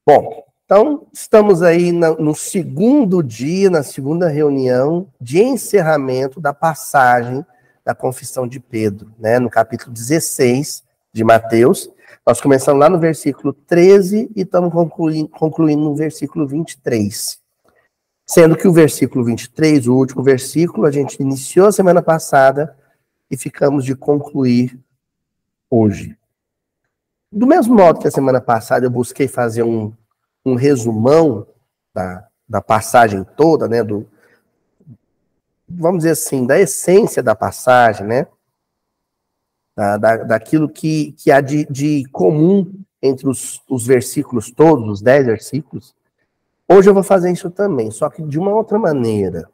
Bom, então estamos aí no segundo dia, na segunda reunião de encerramento da passagem da confissão de Pedro, né? No capítulo 16 de Mateus. Nós começamos lá no versículo 13 e estamos concluindo no versículo 23. Sendo que o versículo 23, o último versículo, a gente iniciou a semana passada e ficamos de concluir hoje. Do mesmo modo que a semana passada eu busquei fazer um resumão da passagem toda, né, vamos dizer assim, da essência da passagem, né, daquilo que há de comum entre os versículos todos, os 10 versículos. Hoje eu vou fazer isso também, só que de uma outra maneira.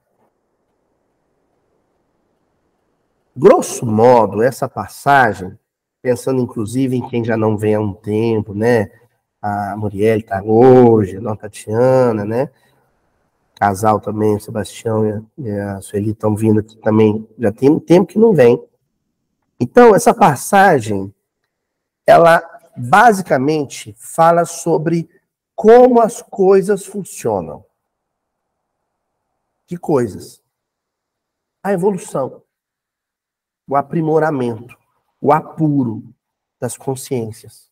Grosso modo, essa passagem, pensando inclusive em quem já não vem há um tempo, né, a Muriel está hoje, a Dona Tatiana, né, casal também, o Sebastião e a Sueli estão vindo aqui também, já tem um tempo que não vem. Então, essa passagem, ela basicamente fala sobre como as coisas funcionam. Que coisas? A evolução, o aprimoramento, o apuro das consciências.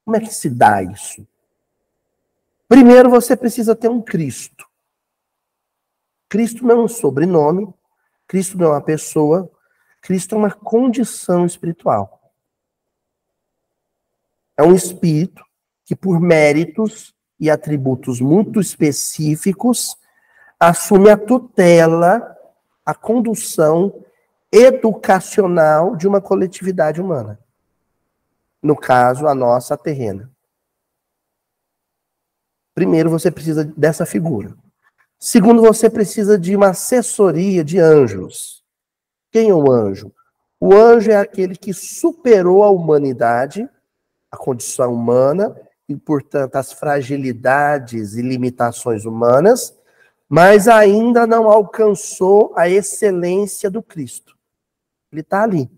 Como é que se dá isso? Primeiro, você precisa ter um Cristo. Cristo não é um sobrenome, Cristo não é uma pessoa, Cristo é uma condição espiritual. É um espírito que, por méritos e atributos muito específicos, assume a tutela, a condução educacional de uma coletividade humana. No caso, a nossa terrena. Primeiro, você precisa dessa figura. Segundo, você precisa de uma assessoria de anjos. Quem é o anjo? O anjo é aquele que superou a humanidade, a condição humana, e, portanto, as fragilidades e limitações humanas, mas ainda não alcançou a excelência do Cristo. Ele está ali.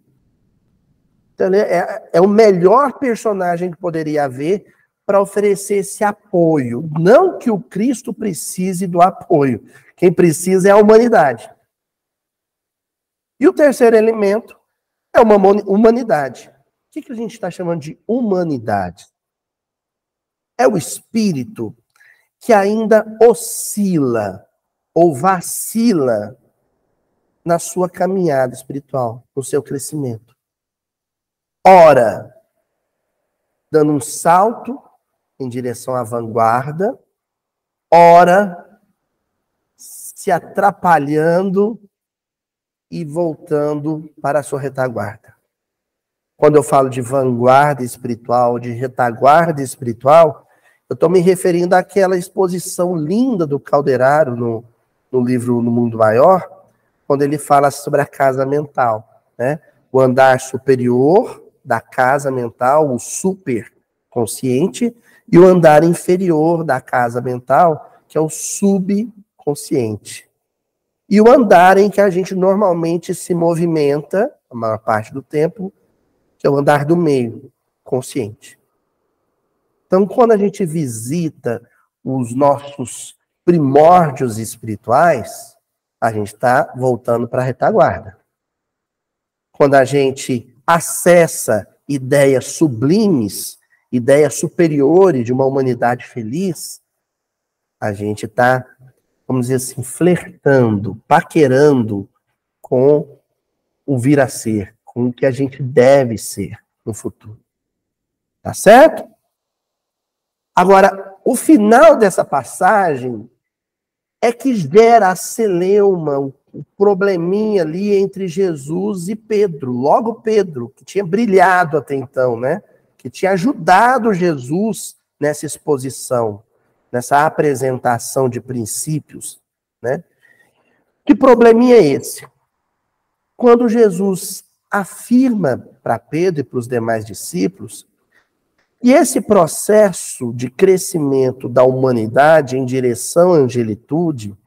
Então, ele é o melhor personagem que poderia haver para oferecer esse apoio. Não que o Cristo precise do apoio. Quem precisa é a humanidade. E o terceiro elemento é uma humanidade. O que a gente está chamando de humanidade? É o espírito que ainda oscila ou vacila na sua caminhada espiritual, no seu crescimento. Ora, dando um salto em direção à vanguarda, ora, se atrapalhando e voltando para a sua retaguarda. Quando eu falo de vanguarda espiritual, de retaguarda espiritual, eu estou me referindo àquela exposição linda do Calderaro no livro No Mundo Maior, quando ele fala sobre a casa mental, né? O andar superior da casa mental, o superconsciente, e o andar inferior da casa mental, que é o subconsciente. E o andar em que a gente normalmente se movimenta, a maior parte do tempo, que é o andar do meio, consciente. Então, quando a gente visita os nossos primórdios espirituais, a gente está voltando para a retaguarda. Quando a gente acessa ideias sublimes, ideias superiores de uma humanidade feliz, a gente está, vamos dizer assim, flertando, paquerando com o vir a ser, com o que a gente deve ser no futuro. Tá certo? Agora, o final dessa passagem é que gera a celeuma, o probleminha ali entre Jesus e Pedro. Logo Pedro, que tinha brilhado até então, né? Que tinha ajudado Jesus nessa exposição, nessa apresentação de princípios, né? Que probleminha é esse? Quando Jesus afirma para Pedro e para os demais discípulos que esse processo de crescimento da humanidade em direção à angelitude,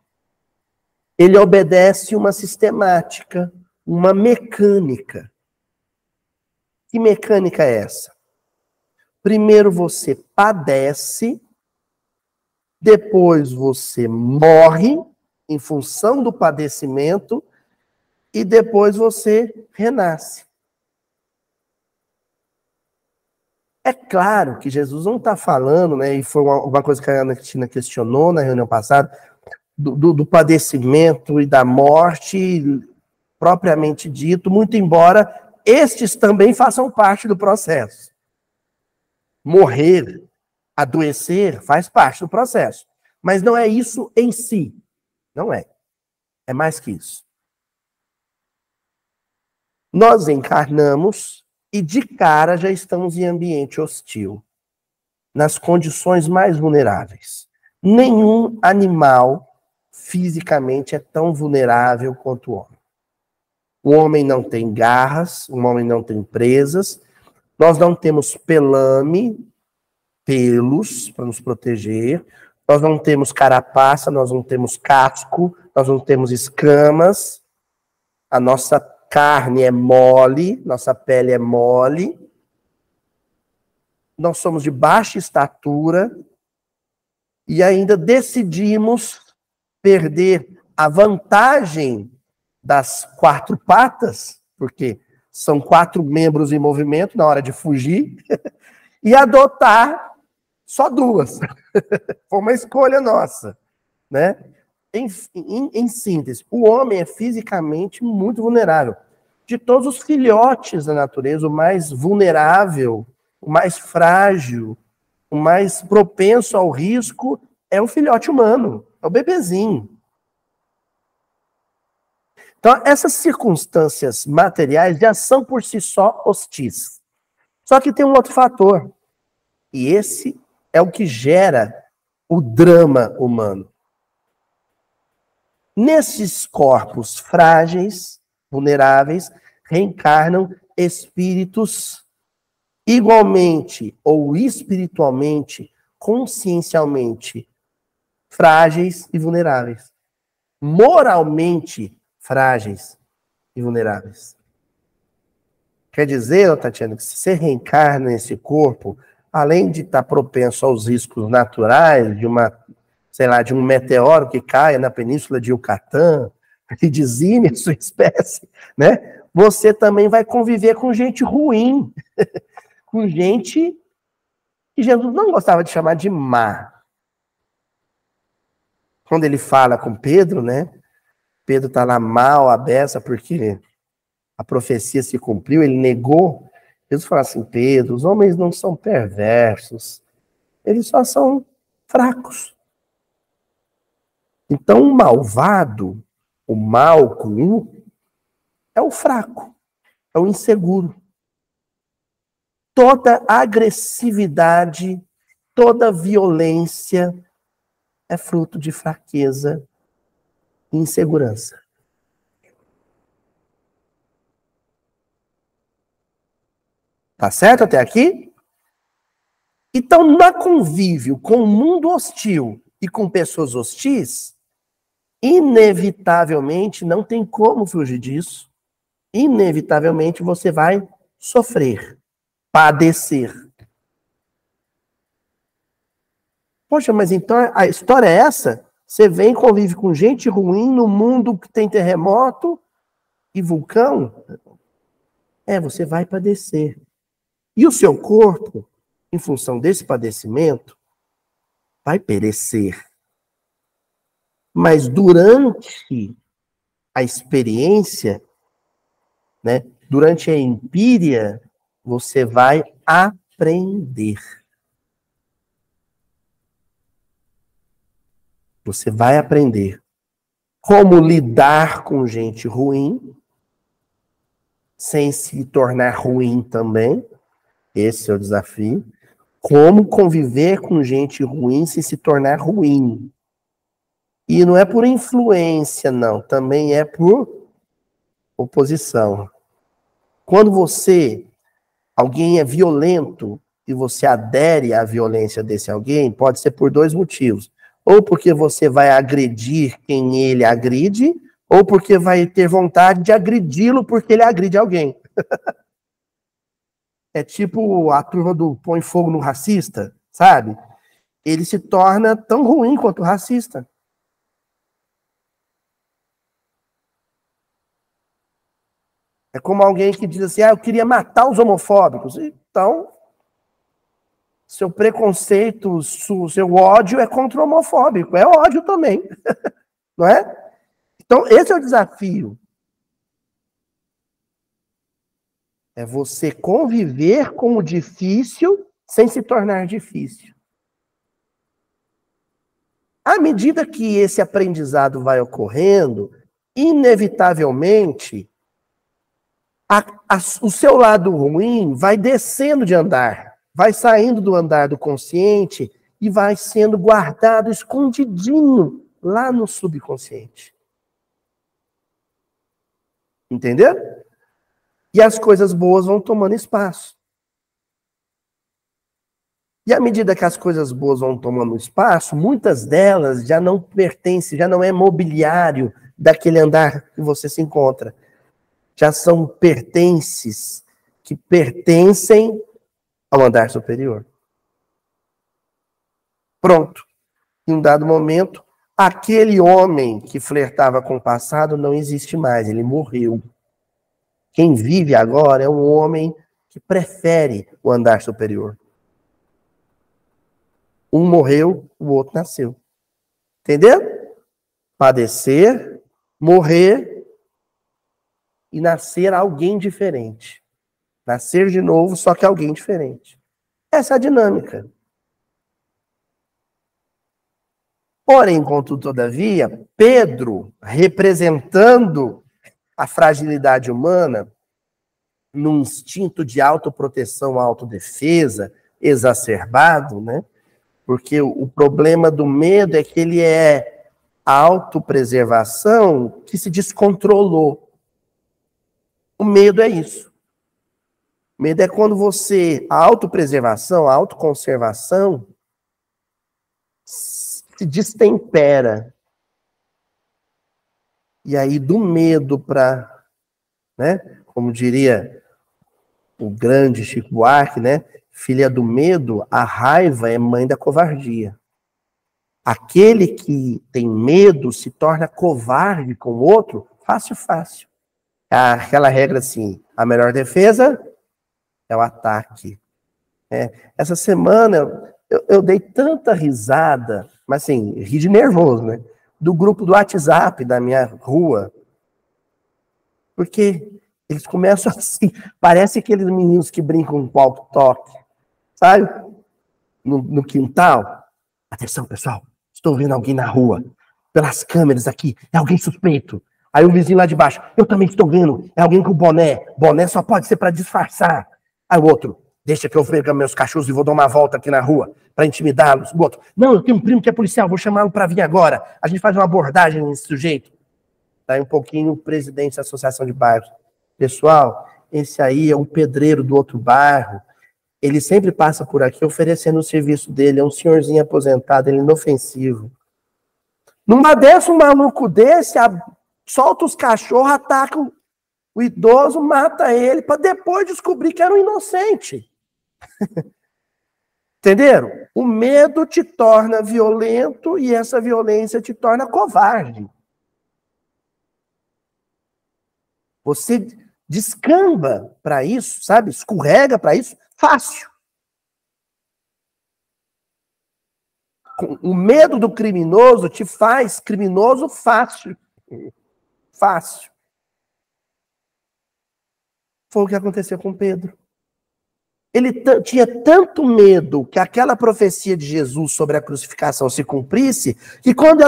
ele obedece uma sistemática, uma mecânica. Que mecânica é essa? Primeiro você padece, depois você morre em função do padecimento e depois você renasce. É claro que Jesus não está falando, né, e foi uma coisa que a Ana Cristina questionou na reunião passada, do padecimento e da morte propriamente dito, muito embora estes também façam parte do processo. Morrer, adoecer, faz parte do processo. Mas não é isso em si. Não é. É mais que isso. Nós encarnamos e de cara já estamos em ambiente hostil, nas condições mais vulneráveis. Nenhum animal fisicamente é tão vulnerável quanto o homem. O homem não tem garras, o homem não tem presas, nós não temos pelame, pelos para nos proteger, nós não temos carapaça, nós não temos casco, nós não temos escamas, a nossa carne é mole, nossa pele é mole, nós somos de baixa estatura e ainda decidimos perder a vantagem das 4 patas, porque são 4 membros em movimento na hora de fugir, e adotar só 2. Foi uma escolha nossa, né? Em síntese, o homem é fisicamente muito vulnerável. De todos os filhotes da natureza, o mais vulnerável, o mais frágil, o mais propenso ao risco é o filhote humano, é o bebezinho. Então, essas circunstâncias materiais já são por si só hostis. Só que tem um outro fator, e esse é o que gera o drama humano. Nesses corpos frágeis, vulneráveis, reencarnam espíritos igualmente ou espiritualmente, consciencialmente frágeis e vulneráveis. Moralmente frágeis e vulneráveis. Quer dizer, Tatiana, que se você reencarna nesse corpo, além de estar propenso aos riscos naturais, de de um meteoro que caia na península de Yucatán e dizime a sua espécie, né? Você também vai conviver com gente ruim, com gente que Jesus não gostava de chamar de má. Quando ele fala com Pedro, né? Pedro está lá mal, à beça, porque a profecia se cumpriu, ele negou. Jesus fala assim, Pedro, os homens não são perversos, eles só são fracos. Então, o malvado, o mal com U, é o fraco, é o inseguro. Toda agressividade, toda violência é fruto de fraqueza e insegurança. Tá certo até aqui? Então, no convívio com o mundo hostil e com pessoas hostis, inevitavelmente, não tem como fugir disso, inevitavelmente você vai sofrer, padecer. Poxa, mas então a história é essa? Você vem e convive com gente ruim no mundo que tem terremoto e vulcão? Você vai padecer. E o seu corpo, em função desse padecimento, vai perecer. Mas durante a experiência, né, durante a empíria, você vai aprender. Você vai aprender como lidar com gente ruim, sem se tornar ruim também. Esse é o desafio. Como conviver com gente ruim sem se tornar ruim. E não é por influência, não. Também é por oposição. Quando alguém é violento e você adere à violência desse alguém, pode ser por 2 motivos. Ou porque você vai agredir quem ele agride, ou porque vai ter vontade de agredi-lo porque ele agride alguém. É tipo a turma do põe fogo no racista, sabe? Ele se torna tão ruim quanto o racista. É como alguém que diz assim, eu queria matar os homofóbicos. Então, seu preconceito, seu ódio é contra o homofóbico. É ódio também, não é? Então, esse é o desafio. É você conviver com o difícil sem se tornar difícil. À medida que esse aprendizado vai ocorrendo, inevitavelmente, o seu lado ruim vai descendo de andar, vai saindo do andar do consciente e vai sendo guardado escondidinho lá no subconsciente. Entendeu? E as coisas boas vão tomando espaço. E à medida que as coisas boas vão tomando espaço, muitas delas já não pertencem, já não é mobiliário daquele andar que você se encontra. Já são pertences que pertencem ao andar superior. Pronto. Em um dado momento, aquele homem que flertava com o passado não existe mais, ele morreu. Quem vive agora é um homem que prefere o andar superior. Um morreu, o outro nasceu. Entendeu? Padecer, morrer e nascer alguém diferente. Nascer de novo, só que alguém diferente. Essa é a dinâmica. Porém, contudo, todavia, Pedro, representando a fragilidade humana, num instinto de autoproteção, autodefesa, exacerbado, né? Porque o problema do medo é que ele é a autopreservação que se descontrolou. O medo é isso. O medo é quando você, a autopreservação, a autoconservação, se destempera. E aí, do medo para, né? Como diria o grande Chico Buarque, né? Filha do medo, a raiva é mãe da covardia. Aquele que tem medo se torna covarde com o outro, fácil, fácil. Aquela regra assim, a melhor defesa é o ataque. Essa semana eu dei tanta risada, mas assim, ri de nervoso, né? Do grupo do WhatsApp da minha rua. Porque eles começam assim, parece aqueles meninos que brincam com walkie-talkie, sabe? No quintal. Atenção, pessoal, estou vendo alguém na rua. Pelas câmeras aqui, é alguém suspeito. Aí o vizinho lá de baixo, eu também estou vendo, é alguém com boné. Boné só pode ser para disfarçar. Aí o outro, deixa que eu veja meus cachorros e vou dar uma volta aqui na rua para intimidá-los. O outro, não, eu tenho um primo que é policial, vou chamá-lo para vir agora. A gente faz uma abordagem nesse sujeito. Daí um pouquinho o presidente da Associação de Bairros. Pessoal, esse aí é um pedreiro do outro bairro. Ele sempre passa por aqui oferecendo o serviço dele. É um senhorzinho aposentado, ele é inofensivo. Numa dessa, um maluco desse solta os cachorros, ataca o idoso, mata ele, para depois descobrir que era um inocente. Entenderam? O medo te torna violento e essa violência te torna covarde. Você descamba para isso, sabe? Escorrega para isso, fácil. O medo do criminoso te faz criminoso fácil. Fácil. Foi o que aconteceu com Pedro. Ele tinha tanto medo que aquela profecia de Jesus sobre a crucificação se cumprisse, que quando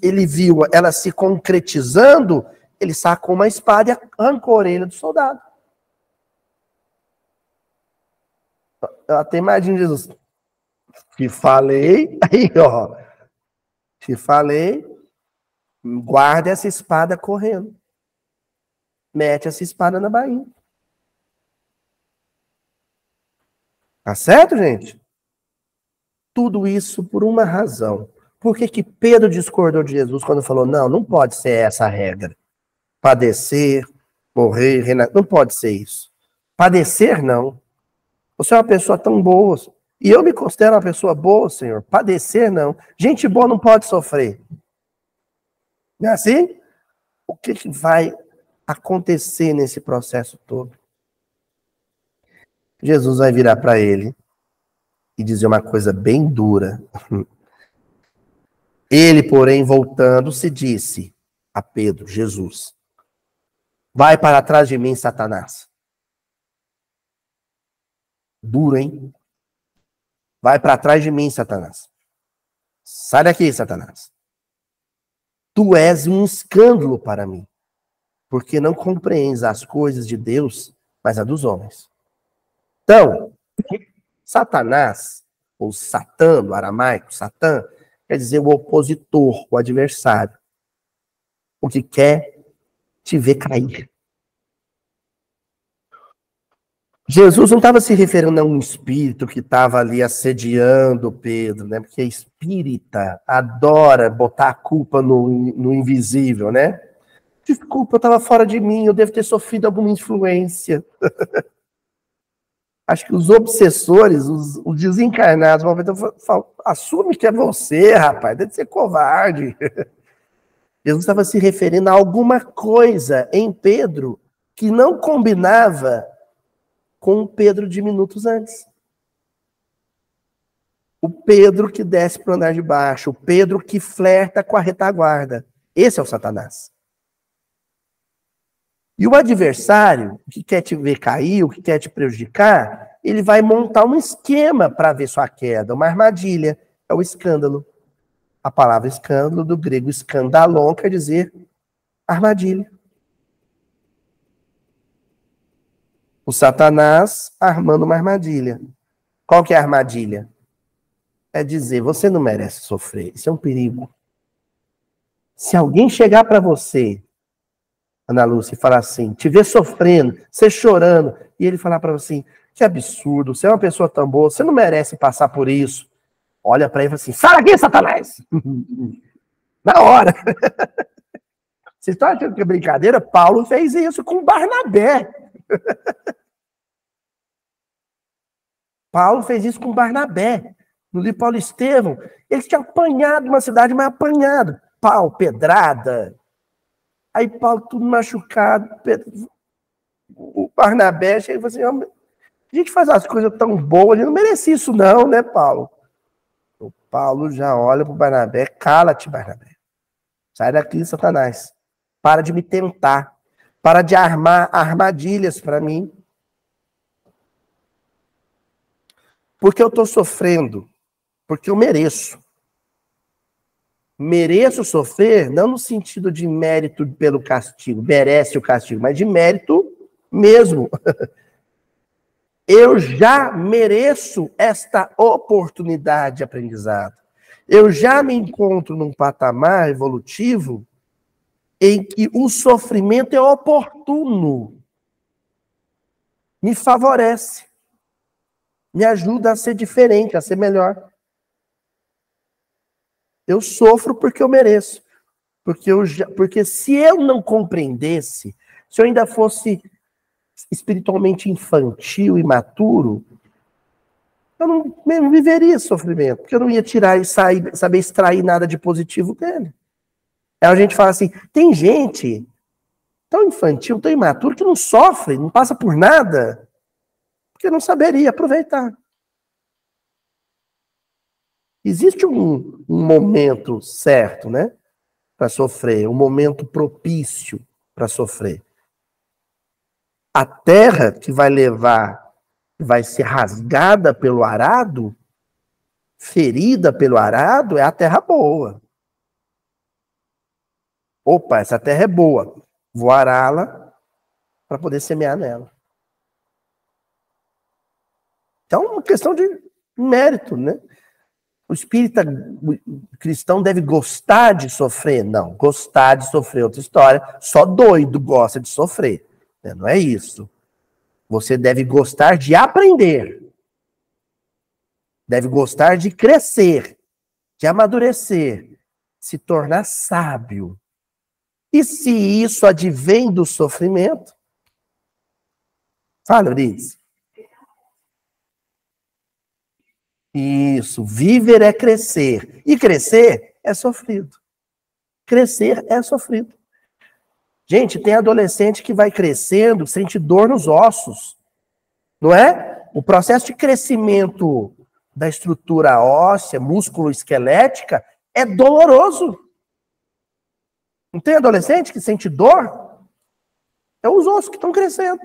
ele viu ela se concretizando, ele sacou uma espada e arrancou a orelha do soldado. Eu até imagino Jesus. Te falei, aí ó. Te falei, guarda essa espada correndo. Mete essa espada na bainha. Tá certo, gente? Tudo isso por uma razão. Por que Pedro discordou de Jesus quando falou, não pode ser essa a regra. Padecer, morrer, renascer, não pode ser isso. Padecer, não. Você é uma pessoa tão boa. E eu me considero uma pessoa boa, Senhor. Padecer, não. Gente boa não pode sofrer. Não é assim? O que vai acontecer nesse processo todo? Jesus vai virar para ele e dizer uma coisa bem dura. Ele, porém, voltando, se disse a Pedro, Jesus: vai para trás de mim, Satanás. Duro, hein? Vai para trás de mim, Satanás. Sai daqui, Satanás. Tu és um escândalo para mim, porque não compreendes as coisas de Deus, mas a dos homens. Então, Satanás, ou Satã, no aramaico, Satã, quer dizer o opositor, o adversário. O que quer te ver cair. Jesus não estava se referindo a um espírito que estava ali assediando Pedro, né? Porque espírita adora botar a culpa no invisível, né? Desculpa, eu estava fora de mim, eu devo ter sofrido alguma influência. Acho que os obsessores, os desencarnados, vão falar, assume que é você, rapaz, deve ser covarde. Jesus estava se referindo a alguma coisa em Pedro que não combinava com o Pedro de minutos antes. O Pedro que desce para o andar de baixo, o Pedro que flerta com a retaguarda. Esse é o Satanás. E o adversário, que quer te ver cair, o que quer te prejudicar, ele vai montar um esquema para ver sua queda, uma armadilha. É o escândalo. A palavra escândalo, do grego escandalon, quer dizer armadilha. O Satanás armando uma armadilha. Qual que é a armadilha? É dizer, você não merece sofrer. Isso é um perigo. Se alguém chegar para você, Ana Lúcia, e falar assim, te ver sofrendo, você chorando, e ele falar para você assim, que absurdo, você é uma pessoa tão boa, você não merece passar por isso. Olha para ele e fala assim, sai daqui, Satanás! Na hora. Vocês estão achando que é brincadeira? Paulo fez isso com Barnabé. Paulo fez isso com Barnabé. No livro Paulo e Estevão, eles tinham apanhado uma cidade, mas apanhado. Pau, pedrada. Aí Paulo tudo machucado. O Barnabé chega e fala assim, a gente faz as coisas tão boas, ele não merecia isso não, né, Paulo? O Paulo já olha pro Barnabé, cala-te, Barnabé. Sai daqui, Satanás. Para de me tentar. Para de armar armadilhas para mim. Porque eu estou sofrendo. Porque eu mereço. Mereço sofrer, não no sentido de mérito pelo castigo, merece o castigo, mas de mérito mesmo. Eu já mereço esta oportunidade de aprendizado. Eu já me encontro num patamar evolutivo em que o sofrimento é oportuno. Me favorece. Me ajuda a ser diferente, a ser melhor. Eu sofro porque eu mereço. Porque se eu não compreendesse, se eu ainda fosse espiritualmente infantil, imaturo, eu não viveria sofrimento, porque eu não ia tirar e saber extrair nada de positivo dele. Aí a gente fala assim, tem gente tão infantil, tão imaturo, que não sofre, não passa por nada, porque não saberia aproveitar. Existe um momento certo, né, para sofrer, um momento propício para sofrer. A terra que vai ser rasgada pelo arado, ferida pelo arado, é a terra boa. Opa, essa terra é boa. Vou ará-la para poder semear nela. Então, é uma questão de mérito, né? O espírita cristão deve gostar de sofrer? Não, gostar de sofrer é outra história. Só doido gosta de sofrer. Não é isso. Você deve gostar de aprender. Deve gostar de crescer, de amadurecer, se tornar sábio. E se isso advém do sofrimento? Fala, Euridice. Isso, viver é crescer. E crescer é sofrido. Crescer é sofrido. Gente, tem adolescente que vai crescendo, sente dor nos ossos. Não é? O processo de crescimento da estrutura óssea, músculo-esquelética, é doloroso. Não tem adolescente que sente dor? É os ossos que estão crescendo.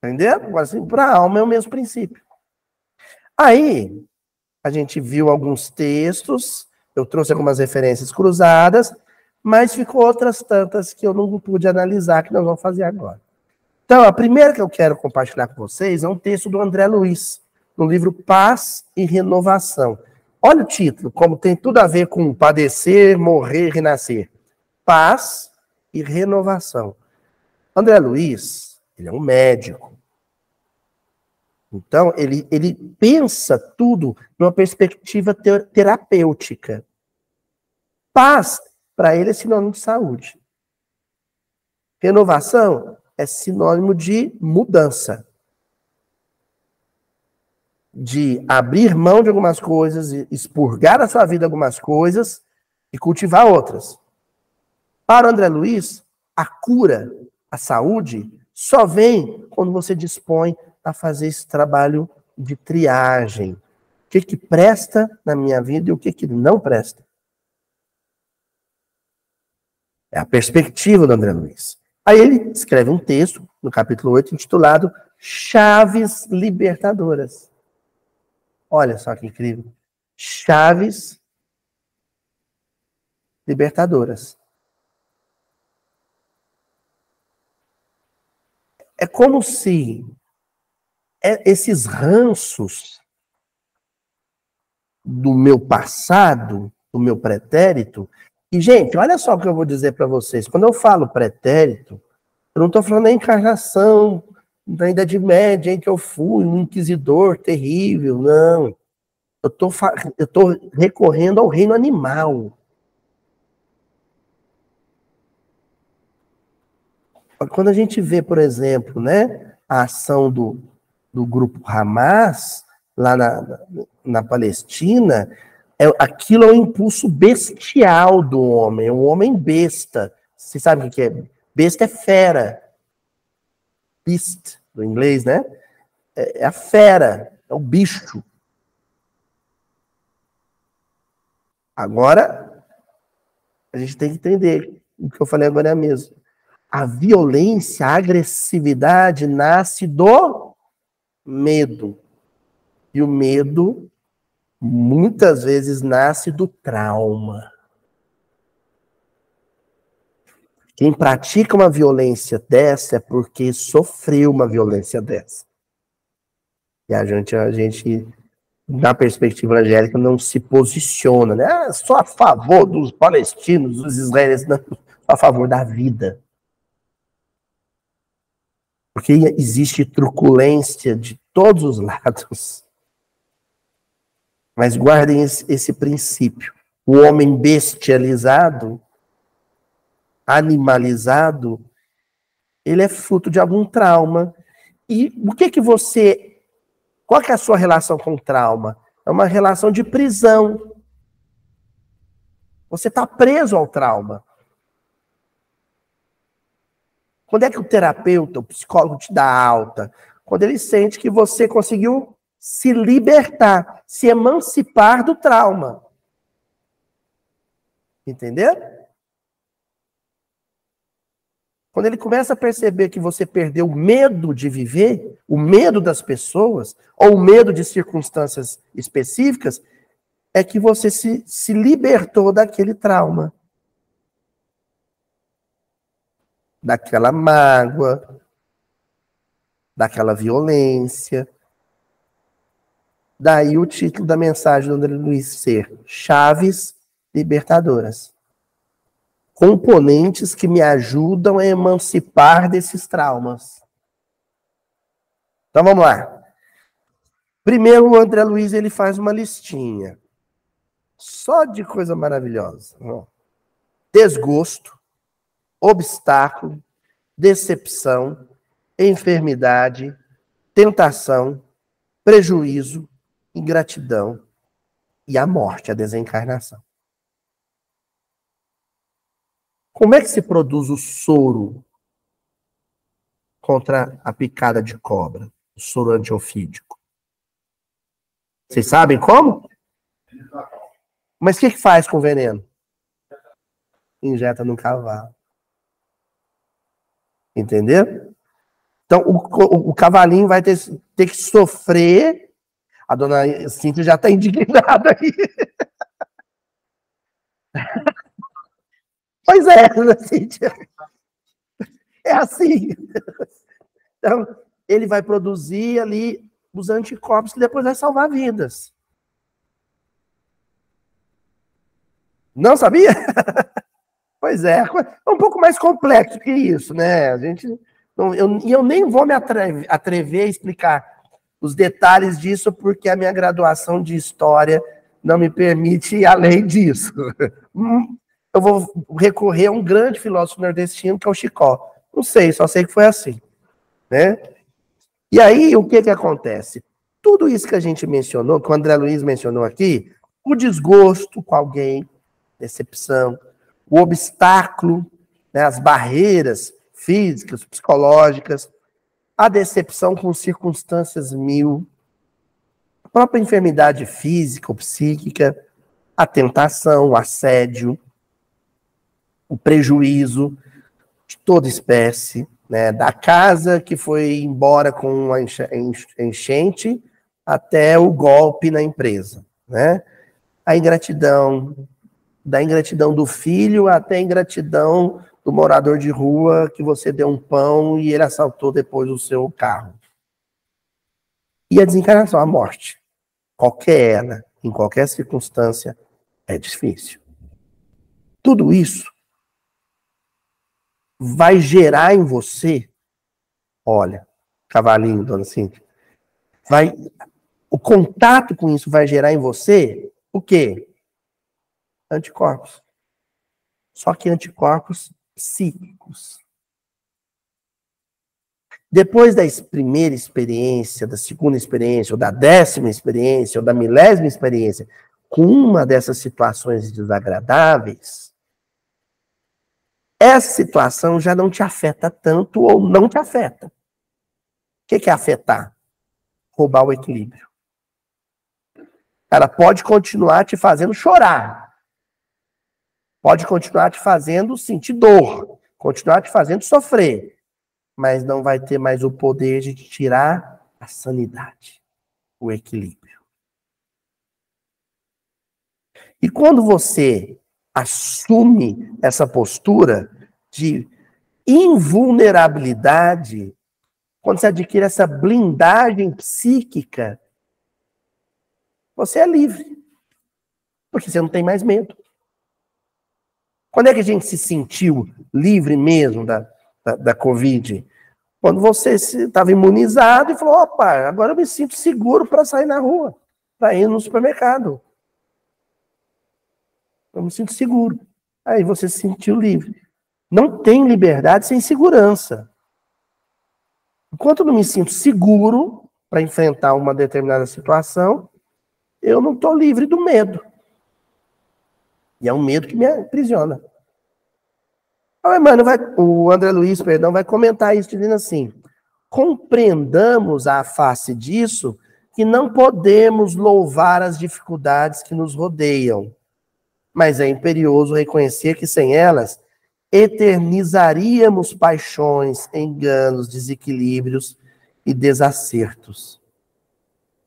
Entendeu? Agora, assim, para a alma é o mesmo princípio. Aí, a gente viu alguns textos, eu trouxe algumas referências cruzadas, mas ficou outras tantas que eu não pude analisar, que nós vamos fazer agora. Então, a primeira que eu quero compartilhar com vocês é um texto do André Luiz, no livro Paz e Renovação. Olha o título, como tem tudo a ver com padecer, morrer, renascer. Paz e renovação. André Luiz, ele é um médico. Então, ele pensa tudo numa perspectiva terapêutica. Paz, para ele, é sinônimo de saúde. Renovação é sinônimo de mudança. De abrir mão de algumas coisas, expurgar da sua vida algumas coisas e cultivar outras. Para o André Luiz, a cura, a saúde, só vem quando você dispõe a fazer esse trabalho de triagem. O que presta na minha vida e o que não presta. É a perspectiva do André Luiz. Aí ele escreve um texto, no capítulo 8, intitulado Chaves Libertadoras. Olha só que incrível. Chaves libertadoras. É como se esses ranços do meu passado, do meu pretérito, e, gente, olha só o que eu vou dizer para vocês. Quando eu falo pretérito, eu não estou falando da encarnação da Idade Média, em que eu fui um inquisidor terrível, não. Eu estou recorrendo ao reino animal. Quando a gente vê, por exemplo, né, a ação do grupo Hamas, lá na Palestina, aquilo é um impulso bestial do homem, é um homem besta. Você sabe o que é? Besta é fera. Beast, do inglês, né? É a fera, é o bicho. Agora, a gente tem que entender o que eu falei agora é mesmo. A violência, a agressividade nasce do medo. E o medo, muitas vezes, nasce do trauma. Quem pratica uma violência dessa é porque sofreu uma violência dessa. E a gente na perspectiva evangélica, não se posiciona, né? Ah, só a favor dos palestinos, dos israelenses, não, só a favor da vida. Porque existe truculência de todos os lados. Mas guardem esse princípio. O homem bestializado, animalizado, ele é fruto de algum trauma. E o que você... Qual que é a sua relação com o trauma? É uma relação de prisão. Você está preso ao trauma. Quando é que o terapeuta, o psicólogo te dá alta? Quando ele sente que você conseguiu se libertar, se emancipar do trauma. Entendeu? Quando ele começa a perceber que você perdeu o medo de viver, o medo das pessoas, ou o medo de circunstâncias específicas, é que você se libertou daquele trauma. Daquela mágoa, daquela violência. Daí o título da mensagem do André Luiz ser Chaves Libertadoras. Componentes que me ajudam a emancipar desses traumas. Então vamos lá. Primeiro o André Luiz ele faz uma listinha. Só de coisa maravilhosa. Desgosto, obstáculo, decepção, enfermidade, tentação, prejuízo, ingratidão e a morte, a desencarnação. Como é que se produz o soro contra a picada de cobra? O soro antiofídico. Vocês sabem como? Mas o que faz com o veneno? Injeta no cavalo. Entendeu? Então, o cavalinho vai ter que sofrer. A dona Cíntia já está indignada aí. Pois é, dona Cíntia. É assim. Então, ele vai produzir ali os anticorpos que depois vai salvar vidas. Não sabia? Pois é um pouco mais complexo que isso, né? Eu nem vou me atrever a explicar os detalhes disso, porque a minha graduação de História não me permite ir além disso. Eu vou recorrer a um grande filósofo nordestino, que é o Chicó. Não sei, só sei que foi assim, né? E aí, o que acontece? Tudo isso que a gente mencionou, que o André Luiz mencionou aqui, o desgosto com alguém, decepção, o obstáculo, né, as barreiras físicas, psicológicas, a decepção com circunstâncias mil, a própria enfermidade física ou psíquica, a tentação, o assédio, o prejuízo de toda espécie, né, da casa que foi embora com uma enchente até o golpe na empresa, né? A ingratidão, da ingratidão do filho até a ingratidão do morador de rua que você deu um pão e ele assaltou depois o seu carro. E a desencarnação, a morte, qualquer ela, em qualquer circunstância, é difícil. Tudo isso vai gerar em você, olha, cavalinho, dona Cíntia, o contato com isso vai gerar em você o quê? Anticorpos. Só que anticorpos psíquicos. Depois da primeira experiência, da segunda experiência, ou da 10ª experiência, ou da 1000ª experiência, com uma dessas situações desagradáveis, essa situação já não te afeta tanto ou não te afeta. O que é afetar? Roubar o equilíbrio. Ela pode continuar te fazendo chorar. Pode continuar te fazendo sentir dor. Continuar te fazendo sofrer. Mas não vai ter mais o poder de te tirar a sanidade, o equilíbrio. E quando você assume essa postura de invulnerabilidade, quando você adquire essa blindagem psíquica, você é livre. Porque você não tem mais medo. Quando é que a gente se sentiu livre mesmo da Covid? Quando você estava imunizado e falou, opa, agora eu me sinto seguro para sair na rua, para ir no supermercado. Eu me sinto seguro. Aí você se sentiu livre. Não tem liberdade sem segurança. Enquanto eu não me sinto seguro para enfrentar uma determinada situação, eu não estou livre do medo. E é um medo que me aprisiona. O André Luiz, vai comentar isso dizendo assim: compreendamos à face disso que não podemos louvar as dificuldades que nos rodeiam, mas é imperioso reconhecer que sem elas eternizaríamos paixões, enganos, desequilíbrios e desacertos.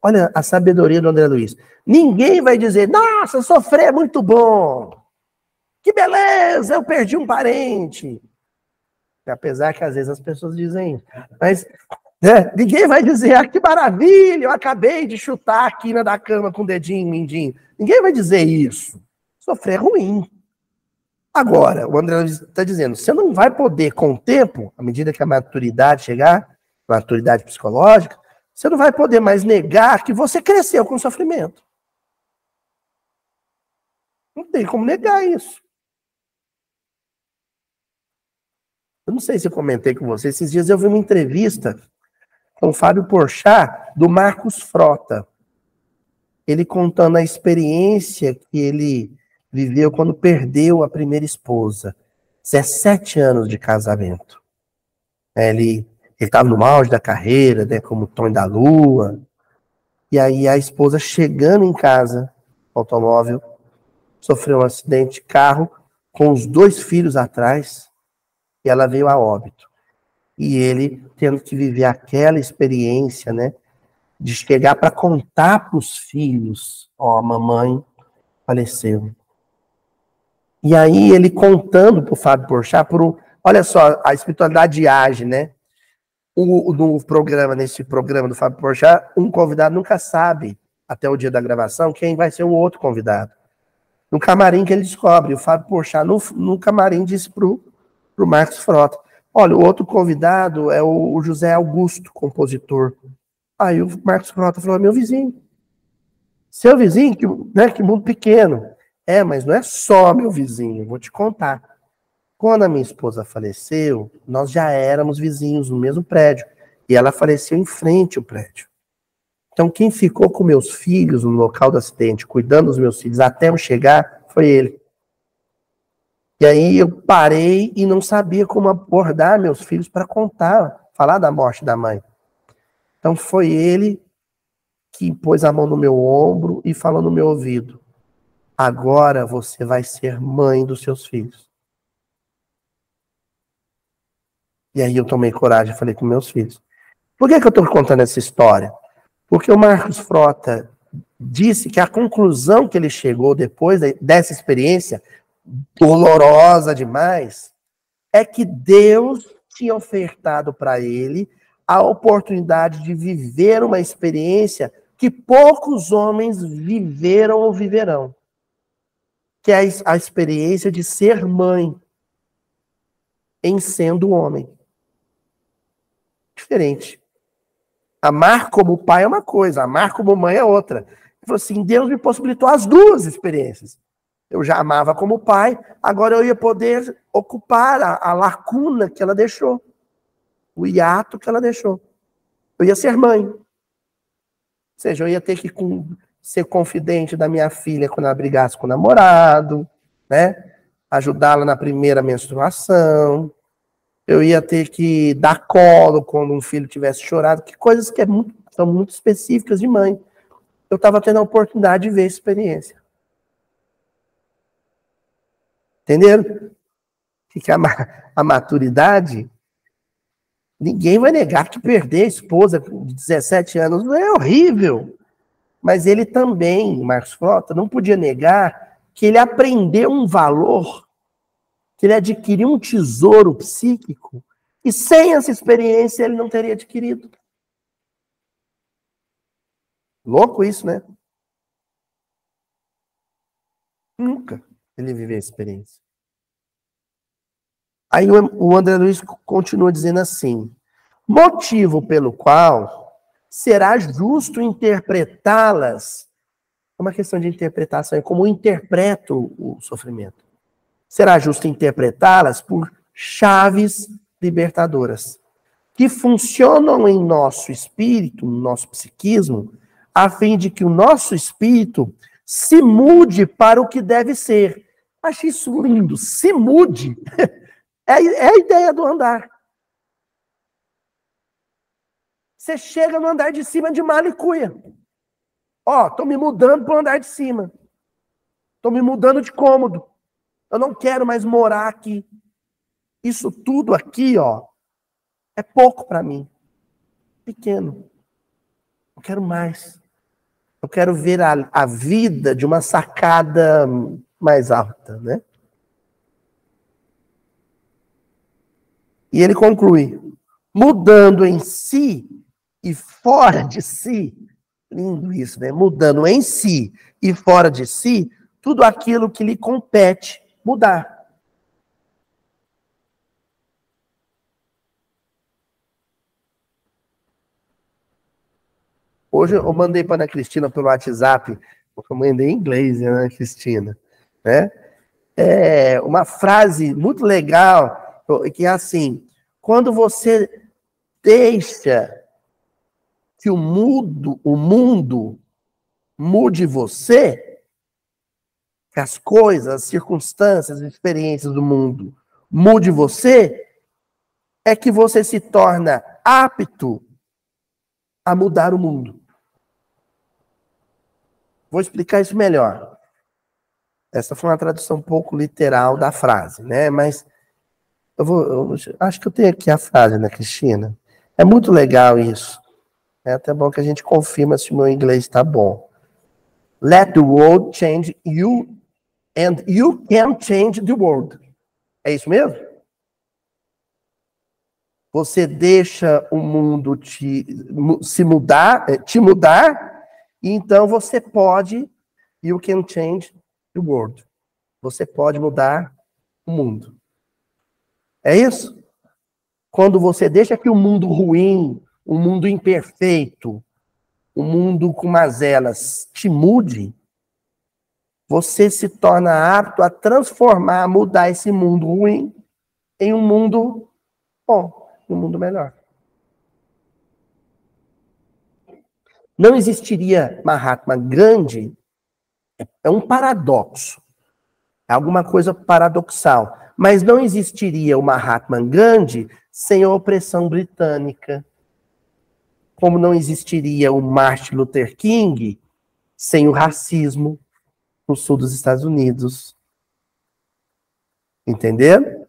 Olha a sabedoria do André Luiz. Ninguém vai dizer, nossa, sofrer é muito bom. Que beleza, eu perdi um parente. Apesar que às vezes as pessoas dizem isso. Mas ninguém vai dizer, ah, que maravilha, eu acabei de chutar a quina da cama com o dedinho, mindinho. Ninguém vai dizer isso. Sofrer é ruim. Agora, o André está dizendo, você não vai poder, com o tempo, à medida que a maturidade chegar, maturidade psicológica, você não vai poder mais negar que você cresceu com o sofrimento. Não tem como negar isso. Eu não sei se eu comentei com você, esses dias eu vi uma entrevista com o Fábio Porchat, do Marcos Frota. Ele contando a experiência que ele viveu quando perdeu a primeira esposa. 17 anos de casamento. Ele estava no auge da carreira, né, como Tom da Lua. E aí a esposa chegando em casa, automóvel, sofreu um acidente de carro com os 2 filhos atrás e ela veio a óbito. E ele tendo que viver aquela experiência, né, de chegar para contar para os filhos, ó, a mamãe faleceu. E aí ele contando para o Fábio Porchat, olha só, a espiritualidade age, né? Nesse programa do Fábio Porchat, um convidado nunca sabe, até o dia da gravação, quem vai ser o outro convidado. No camarim que ele descobre, o Fábio Porchat, no camarim, disse pro Marcos Frota, olha, o outro convidado é o José Augusto, compositor. Aí o Marcos Frota falou, meu vizinho. Seu vizinho, que mundo pequeno. Mas não é só meu vizinho, vou te contar. Quando a minha esposa faleceu, nós já éramos vizinhos no mesmo prédio. E ela faleceu em frente ao prédio. Então, quem ficou com meus filhos no local do acidente, cuidando dos meus filhos até eu chegar, foi ele. E aí eu parei e não sabia como abordar meus filhos para falar da morte da mãe. Então, foi ele que pôs a mão no meu ombro e falou no meu ouvido, agora você vai ser mãe dos seus filhos. E aí eu tomei coragem e falei com meus filhos. Por que eu estou contando essa história? Porque o Marcos Frota disse que a conclusão que ele chegou depois dessa experiência, dolorosa demais, é que Deus tinha ofertado para ele a oportunidade de viver uma experiência que poucos homens viveram ou viverão. Que é a experiência de ser mãe em sendo homem. Diferente. Amar como pai é uma coisa, amar como mãe é outra. Ele falou assim, Deus me possibilitou as duas experiências. Eu já amava como pai, agora eu ia poder ocupar a lacuna que ela deixou. O hiato que ela deixou. Eu ia ser mãe. Ou seja, eu ia ter que ser confidente da minha filha quando ela brigasse com o namorado, né? Ajudá-la na primeira menstruação. Eu ia ter que dar colo quando um filho tivesse chorado, que coisas que são muito específicas de mãe. Eu estava tendo a oportunidade de ver a experiência. Entenderam? Que a maturidade, ninguém vai negar que perder a esposa de 17 anos é horrível. Mas ele também, Marcos Frota, não podia negar que ele aprendeu um valor, que ele adquiriu um tesouro psíquico, e sem essa experiência ele não teria adquirido. Louco isso, né? Nunca ele viveu a experiência. Aí o André Luiz continua dizendo assim, motivo pelo qual será justo interpretá-las, é uma questão de interpretação, é como eu interpreto o sofrimento. Será justo interpretá-las por chaves libertadoras, que funcionam em nosso espírito, no nosso psiquismo, a fim de que o nosso espírito se mude para o que deve ser. Achei isso lindo, se mude. É a ideia do andar. Você chega no andar de cima de malicuia. Ó, tô me mudando para o andar de cima. Tô me mudando de cômodo. Eu não quero mais morar aqui. Isso tudo aqui, ó, é pouco para mim. Pequeno. Eu quero mais. Eu quero ver a vida de uma sacada mais alta, né? E ele conclui, mudando em si e fora de si, lindo isso, né? Mudando em si e fora de si, tudo aquilo que lhe compete mudar. Hoje eu mandei para a Ana Cristina pelo WhatsApp, porque eu mandei em inglês, né, Ana Cristina, né? É uma frase muito legal, que é assim, quando você deixa que o mundo mude você, que as coisas, as circunstâncias, as experiências do mundo mude você, é que você se torna apto a mudar o mundo. Vou explicar isso melhor. Essa foi uma tradução um pouco literal da frase, né? Mas eu acho que eu tenho aqui a frase, né, Cristina? É muito legal isso. É até bom que a gente confirma se o meu inglês está bom. Let the world change you and you can change the world. É isso mesmo? Você deixa o mundo te mudar, e então você pode, you can change the world. Você pode mudar o mundo. É isso? Quando você deixa que o mundo ruim, o mundo imperfeito, o mundo com mazelas te mude, você se torna apto a transformar, mudar esse mundo ruim em um mundo bom, um mundo melhor. Não existiria Mahatma Gandhi, é um paradoxo, é alguma coisa paradoxal, mas não existiria o Mahatma Gandhi sem a opressão britânica, como não existiria o Martin Luther King sem o racismo no sul dos Estados Unidos. Entendeu?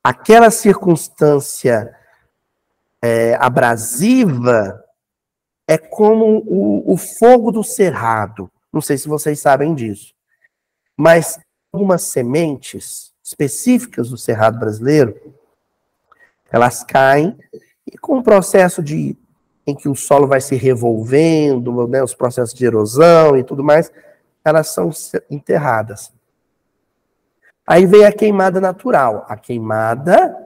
Aquela circunstância abrasiva é como o fogo do cerrado. Não sei se vocês sabem disso. Mas algumas sementes específicas do cerrado brasileiro, elas caem e com o processo em que o solo vai se revolvendo, né, os processos de erosão e tudo mais, elas são enterradas. Aí vem a queimada natural. A queimada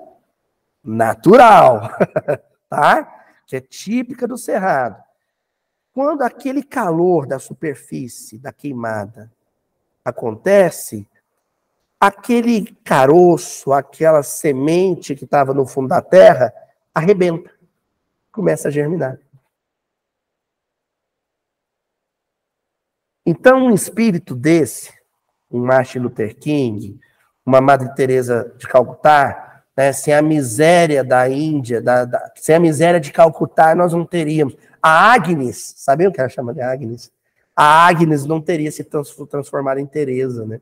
natural, tá? Que é típica do cerrado. Quando aquele calor da superfície da queimada acontece, aquele caroço, aquela semente que estava no fundo da terra, arrebenta, começa a germinar. Então, um espírito desse, um Martin Luther King, uma Madre Teresa de Calcutá, né, sem a miséria da Índia, sem a miséria de Calcutá, nós não teríamos. A Agnes, sabiam o que ela chama de Agnes? A Agnes não teria se transformado em Teresa, né?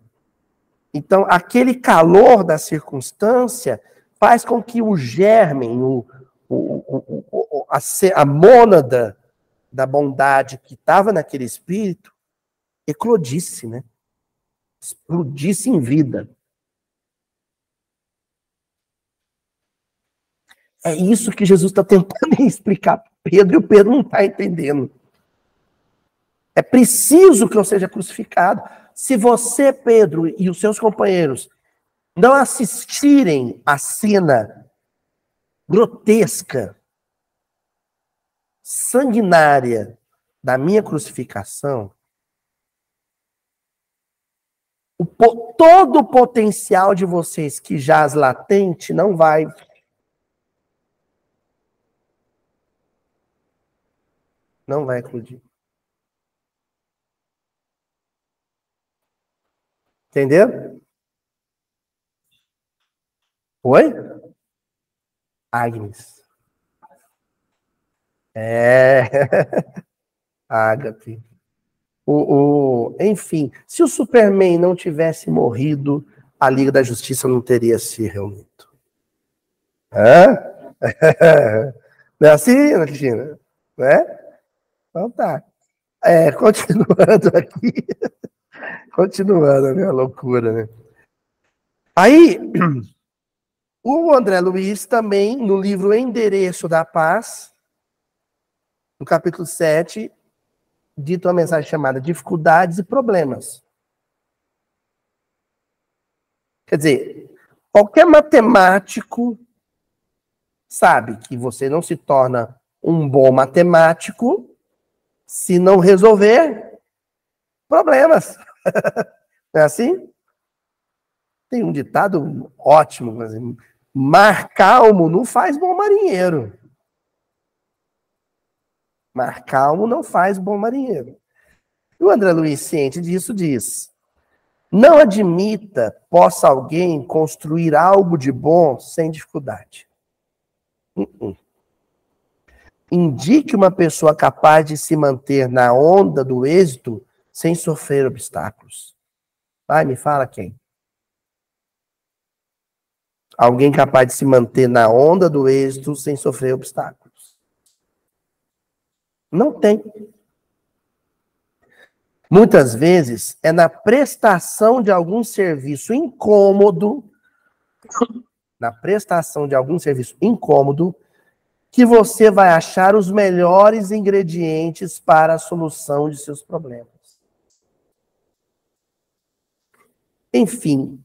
Então, aquele calor da circunstância faz com que o germen, a mônada da bondade que estava naquele espírito, eclodisse, né? Explodisse em vida. É isso que Jesus está tentando explicar para Pedro, e o Pedro não está entendendo. É preciso que eu seja crucificado. Se você, Pedro, e os seus companheiros não assistirem à cena grotesca, sanguinária da minha crucificação, todo o potencial de vocês que jaz latente não vai eclodir. Entendeu? Oi? Agnes. É. Ágape. Enfim, se o Superman não tivesse morrido, a Liga da Justiça não teria se reunido. Hã? Não é assim, Ana Cristina? Não é? Então tá. Continuando aqui. Continuando a minha loucura, né? Aí, o André Luiz também, no livro Endereço da Paz, no capítulo 7, dita uma mensagem chamada Dificuldades e Problemas. Quer dizer, qualquer matemático sabe que você não se torna um bom matemático se não resolver problemas. Não é assim? Tem um ditado ótimo, assim, mar calmo não faz bom marinheiro. Mar calmo não faz bom marinheiro. E o André Luiz, ciente disso, diz: não admita possa alguém construir algo de bom sem dificuldade. Indique uma pessoa capaz de se manter na onda do êxito sem sofrer obstáculos. Vai, me fala quem? Alguém capaz de se manter na onda do êxito sem sofrer obstáculos. Não tem. Muitas vezes é na prestação de algum serviço incômodo, que você vai achar os melhores ingredientes para a solução de seus problemas. Enfim,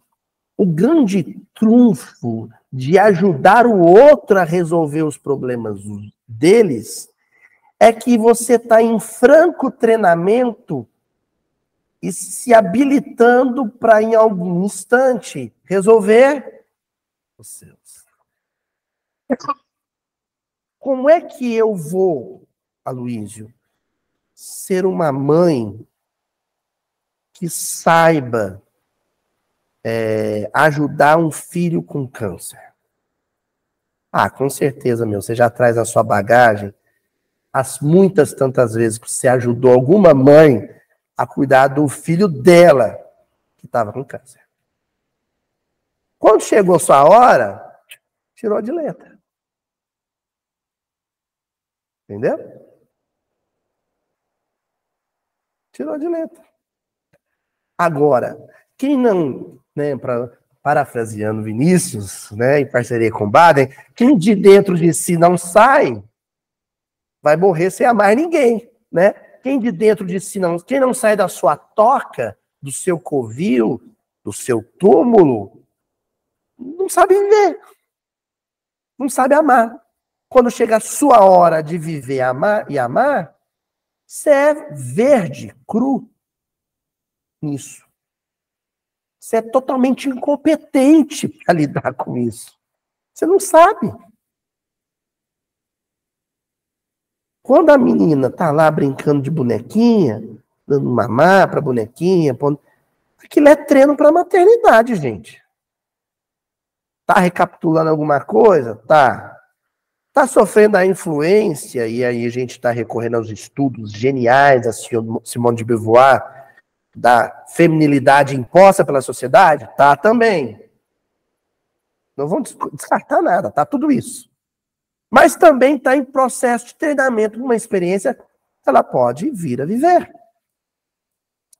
o grande trunfo de ajudar o outro a resolver os problemas deles é que você está em franco treinamento e se habilitando para, em algum instante, resolver os seus. Como é que eu vou, Aloísio, ser uma mãe que saiba ajudar um filho com câncer? Ah, com certeza, você já traz na sua bagagem as muitas tantas vezes que você ajudou alguma mãe a cuidar do filho dela que estava com câncer. Quando chegou sua hora, tirou de letra. Entendeu? Tirou de letra. Agora, quem não, parafraseando Vinícius, em parceria com Baden, quem de dentro de si não sai, vai morrer sem amar ninguém, né? Quem de dentro de si quem não sai da sua toca, do seu covil, do seu túmulo, não sabe viver, não sabe amar. Quando chega a sua hora de viver, amar, você é verde, cru nisso. Você é totalmente incompetente para lidar com isso. Você não sabe. Quando a menina tá lá brincando de bonequinha, dando mamar para bonequinha, aquilo é treino para maternidade, gente. Tá recapitulando alguma coisa? Tá. Tá sofrendo a influência, e aí a gente está recorrendo aos estudos geniais da Simone de Beauvoir, da feminilidade imposta pela sociedade? Tá também. Não vamos descartar nada, tá tudo isso. Mas também está em processo de treinamento, uma experiência que ela pode vir a viver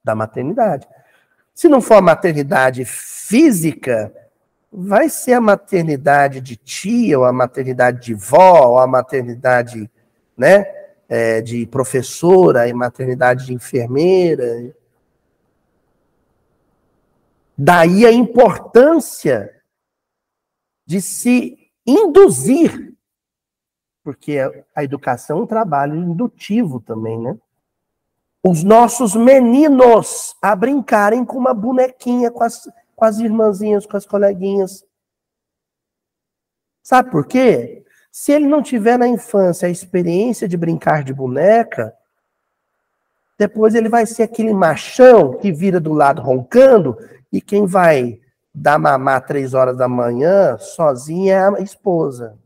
da maternidade. Se não for a maternidade física, vai ser a maternidade de tia, ou a maternidade de vó, ou a maternidade, de professora, e maternidade de enfermeira. Daí a importância de se induzir, porque a educação é um trabalho indutivo também, né? Os nossos meninos a brincarem com uma bonequinha, com as irmãzinhas, com as coleguinhas. Sabe por quê? Se ele não tiver na infância a experiência de brincar de boneca, depois ele vai ser aquele machão que vira do lado roncando, e quem vai dar mamar 3 horas da manhã sozinha é a esposa.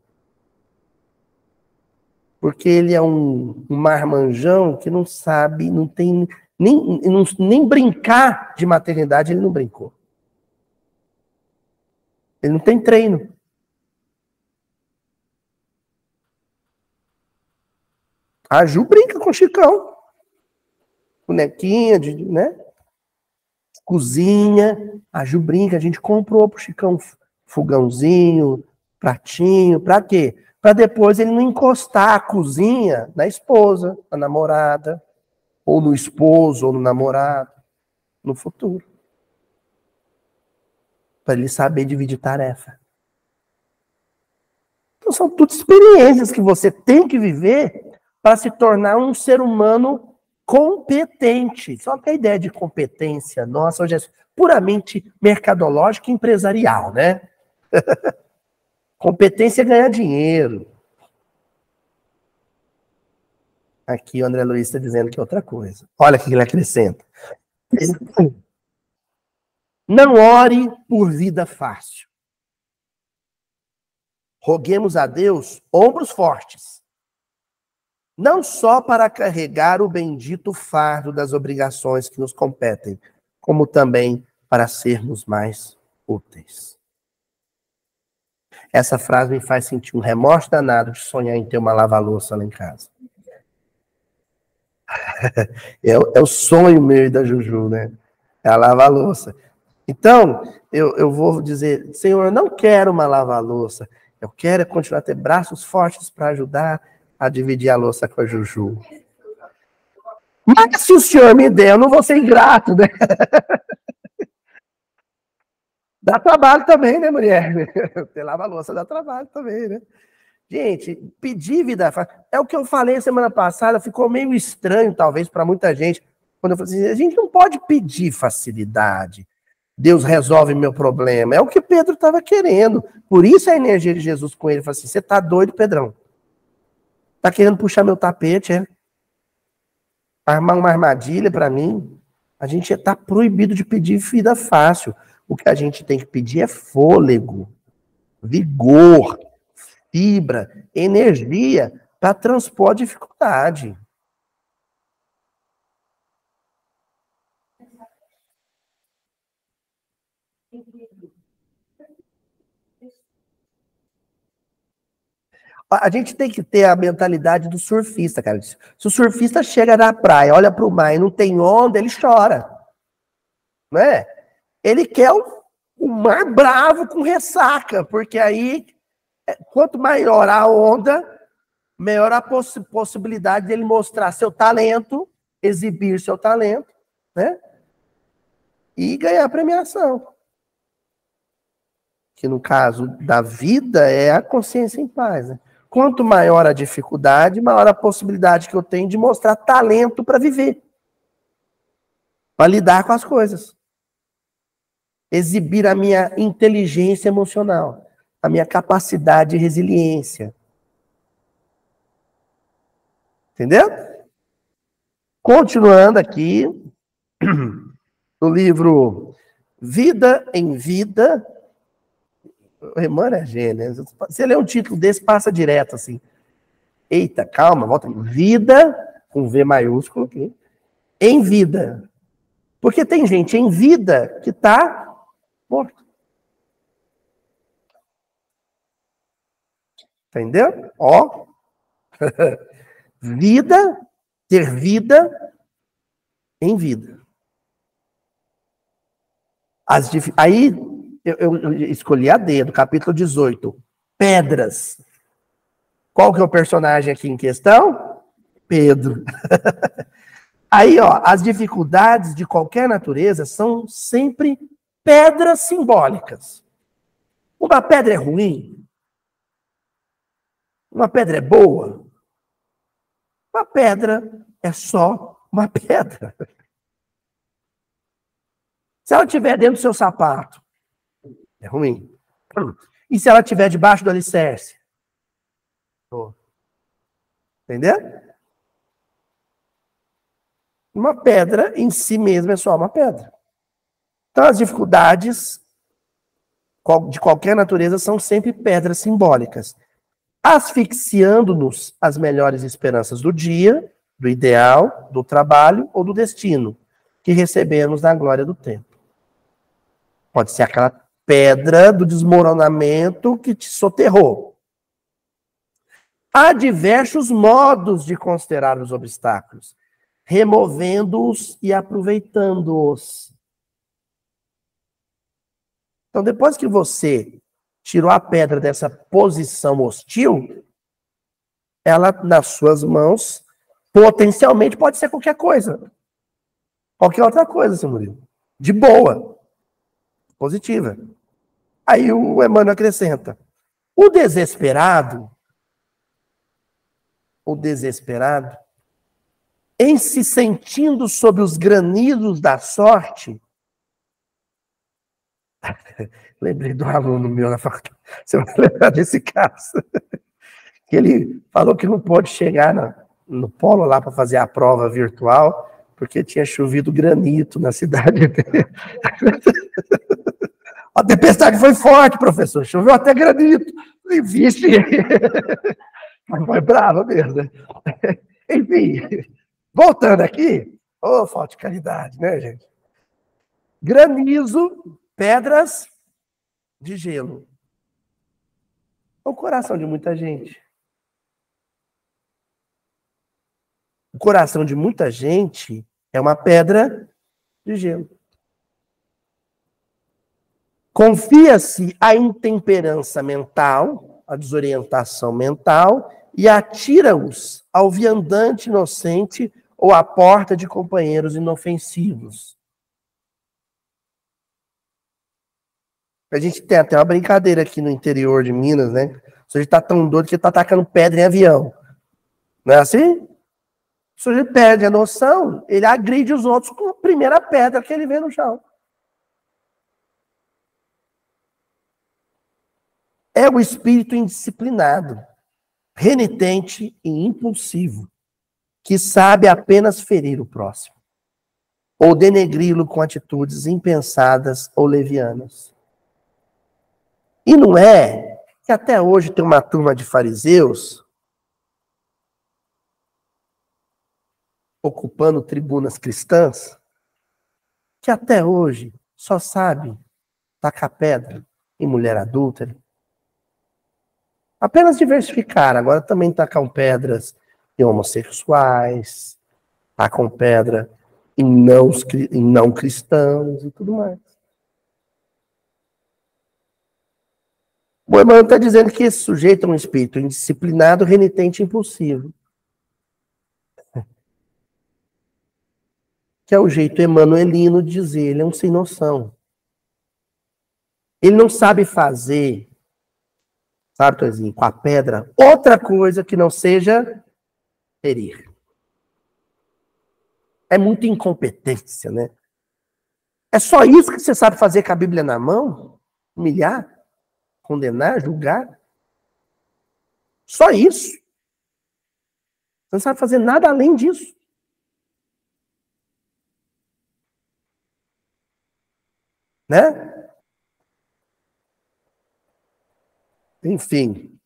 Porque ele é um marmanjão que não sabe, não tem nem brincar de maternidade, ele não brincou. Ele não tem treino. A Ju brinca com o Chicão. Bonequinha, cozinha. A Ju brinca, a gente comprou pro Chicão fogãozinho, pratinho. Pra quê? Para depois ele não encostar a cozinha na esposa, na namorada, ou no esposo, ou no namorado, no futuro. Para ele saber dividir tarefa. Então são tudo experiências que você tem que viver para se tornar um ser humano competente. Só que a ideia de competência nossa hoje é puramente mercadológica e empresarial, né? Competência é ganhar dinheiro. Aqui o André Luiz está dizendo que é outra coisa. Olha o que ele acrescenta. Não ore por vida fácil. Roguemos a Deus ombros fortes. Não só para carregar o bendito fardo das obrigações que nos competem, como também para sermos mais úteis. Essa frase me faz sentir um remorso danado de sonhar em ter uma lava-louça lá em casa. É o sonho meu e da Juju, né? É a lava-louça. Então, eu vou dizer, Senhor, eu não quero uma lava-louça. Eu quero continuar a ter braços fortes para ajudar a dividir a louça com a Juju. Mas se o Senhor me der, eu não vou ser ingrato, né? Dá trabalho também, né, mulher? Ter lava-louça dá trabalho também, né? Gente, pedir vida fácil. É o que eu falei semana passada, ficou meio estranho, talvez, para muita gente. Quando eu falei assim, a gente não pode pedir facilidade. Deus resolve meu problema. É o que Pedro estava querendo. Por isso a energia de Jesus com ele. Ele falou assim, você tá doido, Pedrão? Tá querendo puxar meu tapete, é? Armar uma armadilha para mim? A gente está proibido de pedir vida fácil. O que a gente tem que pedir é fôlego, vigor, fibra, energia para transpor a dificuldade. A gente tem que ter a mentalidade do surfista, cara. Se o surfista chega na praia, olha para o mar e não tem onda, ele chora. Não é? Ele quer o mar bravo com ressaca, porque aí, quanto maior a onda, maior a possibilidade dele mostrar seu talento, exibir seu talento, né? E ganhar premiação. Que no caso da vida é a consciência em paz, né? Quanto maior a dificuldade, maior a possibilidade que eu tenho de mostrar talento para viver, para lidar com as coisas. Exibir a minha inteligência emocional, a minha capacidade de resiliência. Entendeu? Continuando aqui, no livro Vida em Vida, Emmanuel é gênio, né? Você lê um título desse, passa direto assim. Eita, calma, volta. Vida, com V maiúsculo aqui, em vida. Porque tem gente em vida que está morto. Entendeu? Ó. Vida, ter vida em vida. Aí eu escolhi a D, do capítulo 18. Pedras. Qual que é o personagem aqui em questão? Pedro. Aí, ó, as dificuldades de qualquer natureza são sempre pedras simbólicas. Uma pedra é ruim? Uma pedra é boa? Uma pedra é só uma pedra. Se ela estiver dentro do seu sapato, é ruim. E se ela estiver debaixo do alicerce? Entendeu? Uma pedra em si mesma é só uma pedra. Então, as dificuldades de qualquer natureza são sempre pedras simbólicas, asfixiando-nos as melhores esperanças do dia, do ideal, do trabalho ou do destino que recebemos na glória do tempo. Pode ser aquela pedra do desmoronamento que te soterrou. Há diversos modos de considerar os obstáculos, removendo-os e aproveitando-os. Então, depois que você tirou a pedra dessa posição hostil, ela, nas suas mãos, potencialmente pode ser qualquer coisa. Qualquer outra coisa, seu Murilo. De boa. Positiva. Aí o Emmanuel acrescenta. O desesperado, em se sentindo sob os granidos da sorte, lembrei do aluno meu na faculdade, você vai lembrar desse caso, que ele falou que não pôde chegar no polo lá para fazer a prova virtual, porque tinha chovido granito na cidade dele. A tempestade foi forte, professor. Choveu até granito. E vixe. Foi brava mesmo, né? Enfim, voltando aqui. Ô, falta de caridade, né, gente? Granizo, pedras de gelo. O coração de muita gente. O coração de muita gente é uma pedra de gelo. Confia-se a intemperança mental, a desorientação mental, e atira-os ao viandante inocente ou à porta de companheiros inofensivos. A gente tem até uma brincadeira aqui no interior de Minas, né? O sujeito tá tão doido que tá atacando pedra em avião. Não é assim? O sujeito perde a noção, ele agride os outros com a primeira pedra que ele vê no chão. É o espírito indisciplinado, renitente e impulsivo, que sabe apenas ferir o próximo, ou denegri-lo com atitudes impensadas ou levianas. E não é que até hoje tem uma turma de fariseus ocupando tribunas cristãs, que até hoje só sabe tacar pedra em mulher adúltera. Apenas diversificar, agora também tacam pedras em homossexuais, tacam pedra em não cristãos e tudo mais. O Emmanuel está dizendo que esse sujeito é um espírito indisciplinado, renitente e impulsivo. Que é o jeito emanuelino de dizer, ele é um sem noção. Ele não sabe fazer, sabe, Toizinho, com a pedra, outra coisa que não seja ferir. É muita incompetência, né? É só isso que você sabe fazer com a Bíblia na mão? Humilhar? Condenar? Julgar? Só isso. Você não sabe fazer nada além disso. Né? Enfim.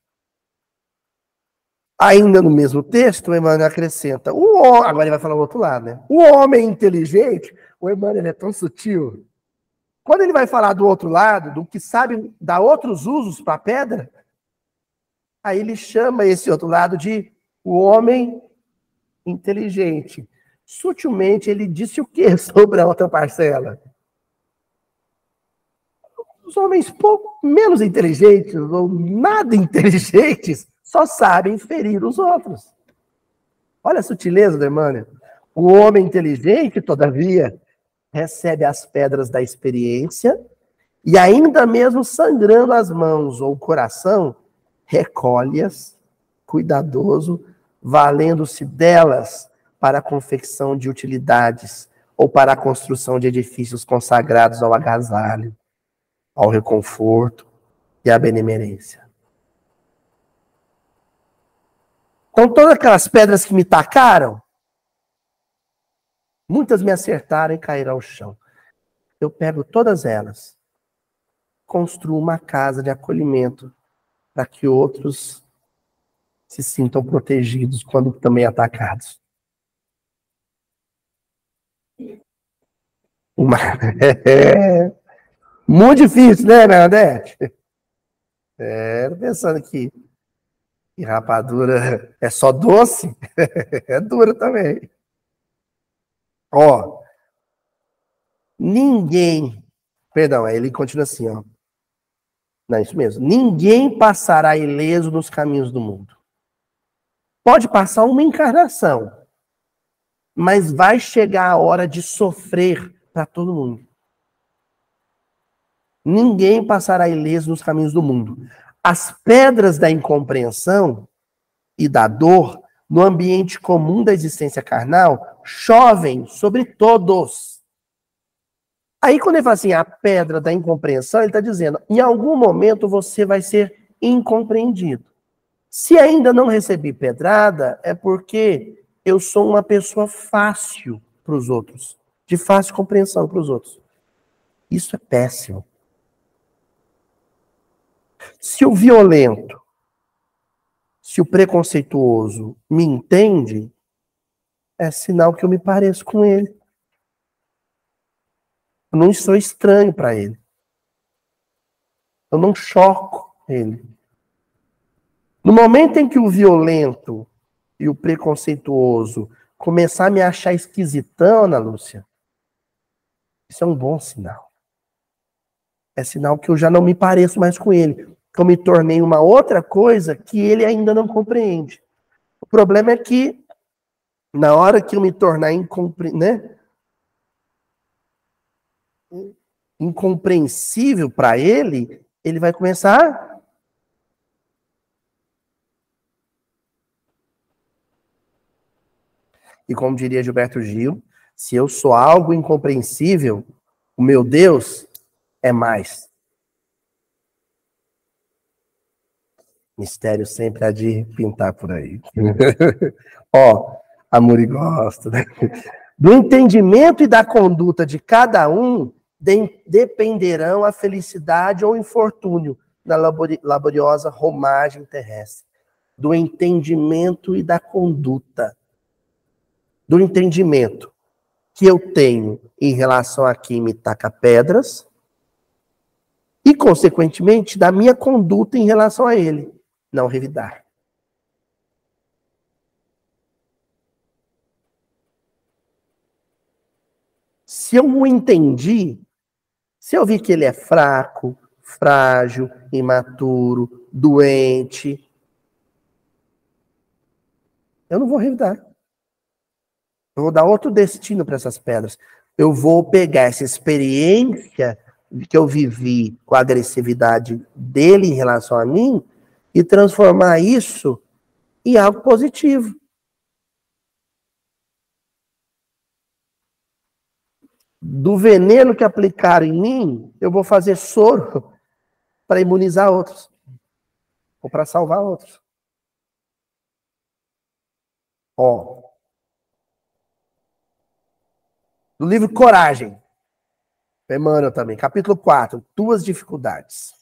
Ainda no mesmo texto, o Emmanuel acrescenta, agora ele vai falar o outro lado, né? O homem inteligente, o Emmanuel é tão sutil. Quando ele vai falar do outro lado, do que sabe dar outros usos para a pedra, aí ele chama esse outro lado de o homem inteligente. Sutilmente ele disse o que sobre a outra parcela? Os homens pouco menos inteligentes ou nada inteligentes só sabem ferir os outros. Olha a sutileza do Emmanuel. O homem inteligente, todavia, recebe as pedras da experiência e ainda mesmo sangrando as mãos ou o coração, recolhe-as, cuidadoso, valendo-se delas para a confecção de utilidades ou para a construção de edifícios consagrados ao agasalho, ao reconforto e à benemerência. Então, todas aquelas pedras que me tacaram, muitas me acertaram e caíram ao chão. Eu pego todas elas, construo uma casa de acolhimento para que outros se sintam protegidos quando também atacados. Muito difícil, né, Bernadette? Pensando que rapadura é só doce, é dura também. Ó, ele continua assim, ó. Não, isso mesmo. Ninguém passará ileso nos caminhos do mundo. Pode passar uma encarnação, mas vai chegar a hora de sofrer para todo mundo. Ninguém passará ileso nos caminhos do mundo. As pedras da incompreensão e da dor no ambiente comum da existência carnal chovem sobre todos. Aí quando ele fala assim, a pedra da incompreensão, ele está dizendo, em algum momento você vai ser incompreendido. Se ainda não recebi pedrada, é porque eu sou uma pessoa fácil para os outros, de fácil compreensão para os outros. Isso é péssimo. Se o violento, se o preconceituoso me entende, é sinal que eu me pareço com ele. Eu não sou estranho para ele. Eu não choco ele. No momento em que o violento e o preconceituoso começar a me achar esquisitão, Ana Lúcia, isso é um bom sinal. É sinal que eu já não me pareço mais com ele. Que eu me tornei uma outra coisa que ele ainda não compreende. O problema é que, na hora que eu me tornar incompreensível para ele, ele vai começar. E como diria Gilberto Gil, se eu sou algo incompreensível, o meu Deus é mais. Mistério sempre há de pintar por aí. Ó, amor e gosto, né? Do entendimento e da conduta de cada um dependerão a felicidade ou infortúnio na laboriosa romagem terrestre. Do entendimento e da conduta. Do entendimento que eu tenho em relação a quem me taca pedras e, consequentemente, da minha conduta em relação a ele. Não revidar. Se eu o entendi, se eu vi que ele é fraco, frágil, imaturo, doente, eu não vou revidar. Eu vou dar outro destino para essas pedras. Eu vou pegar essa experiência que eu vivi com a agressividade dele em relação a mim e transformar isso em algo positivo. Do veneno que aplicaram em mim, eu vou fazer soro para imunizar outros. Ou para salvar outros. Ó. Do livro Coragem. Emmanuel também. Capítulo 4. Tuas dificuldades.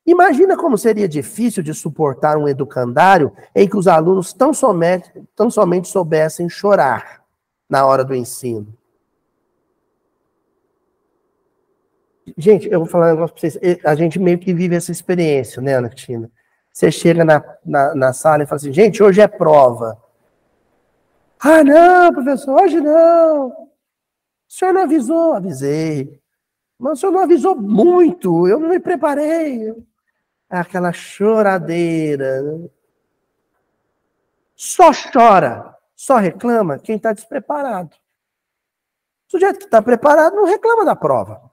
Imagina como seria difícil de suportar um educandário em que os alunos tão somente soubessem chorar na hora do ensino. Gente, eu vou falar um negócio para vocês. A gente meio que vive essa experiência, né, Ana Cristina? Você chega na sala e fala assim, gente, hoje é prova. Ah, não, professor, hoje não. O senhor não avisou? Avisei. Mas o senhor não avisou muito, eu não me preparei. Aquela choradeira. Só chora, só reclama quem está despreparado. O sujeito que está preparado não reclama da prova.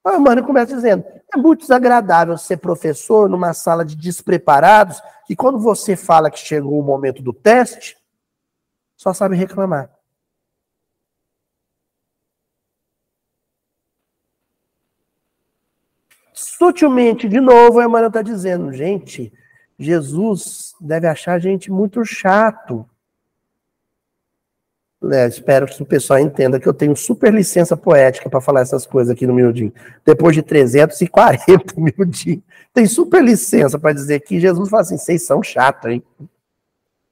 O mano começa dizendo, é muito desagradável ser professor numa sala de despreparados que quando você fala que chegou o momento do teste, só sabe reclamar. Sutilmente, de novo, a Emmanuel está dizendo, gente, Jesus deve achar a gente muito chato. Espero que o pessoal entenda que eu tenho super licença poética para falar essas coisas aqui no Miudinho. Depois de 340 Miudinho. Tem super licença para dizer que Jesus fala assim, vocês são chatos, hein?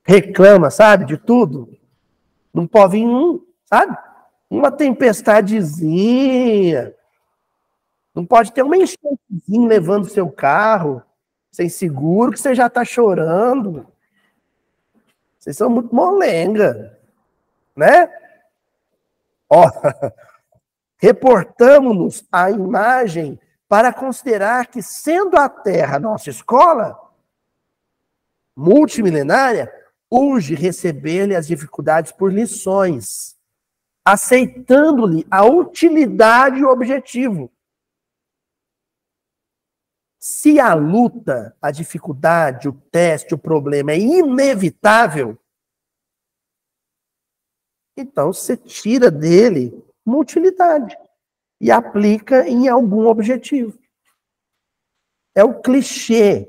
Reclama, sabe, de tudo. Não pode vir sabe? Uma tempestadezinha. Não pode ter uma enchente levando seu carro, sem seguro, que você já está chorando. Vocês são muito molenga, né? Ó, reportamos-nos à imagem para considerar que, sendo a Terra nossa escola multimilenária, urge receber-lhe as dificuldades por lições, aceitando-lhe a utilidade e o objetivo. Se a luta, a dificuldade, o teste, o problema é inevitável, então você tira dele uma utilidade e aplica em algum objetivo. É o clichê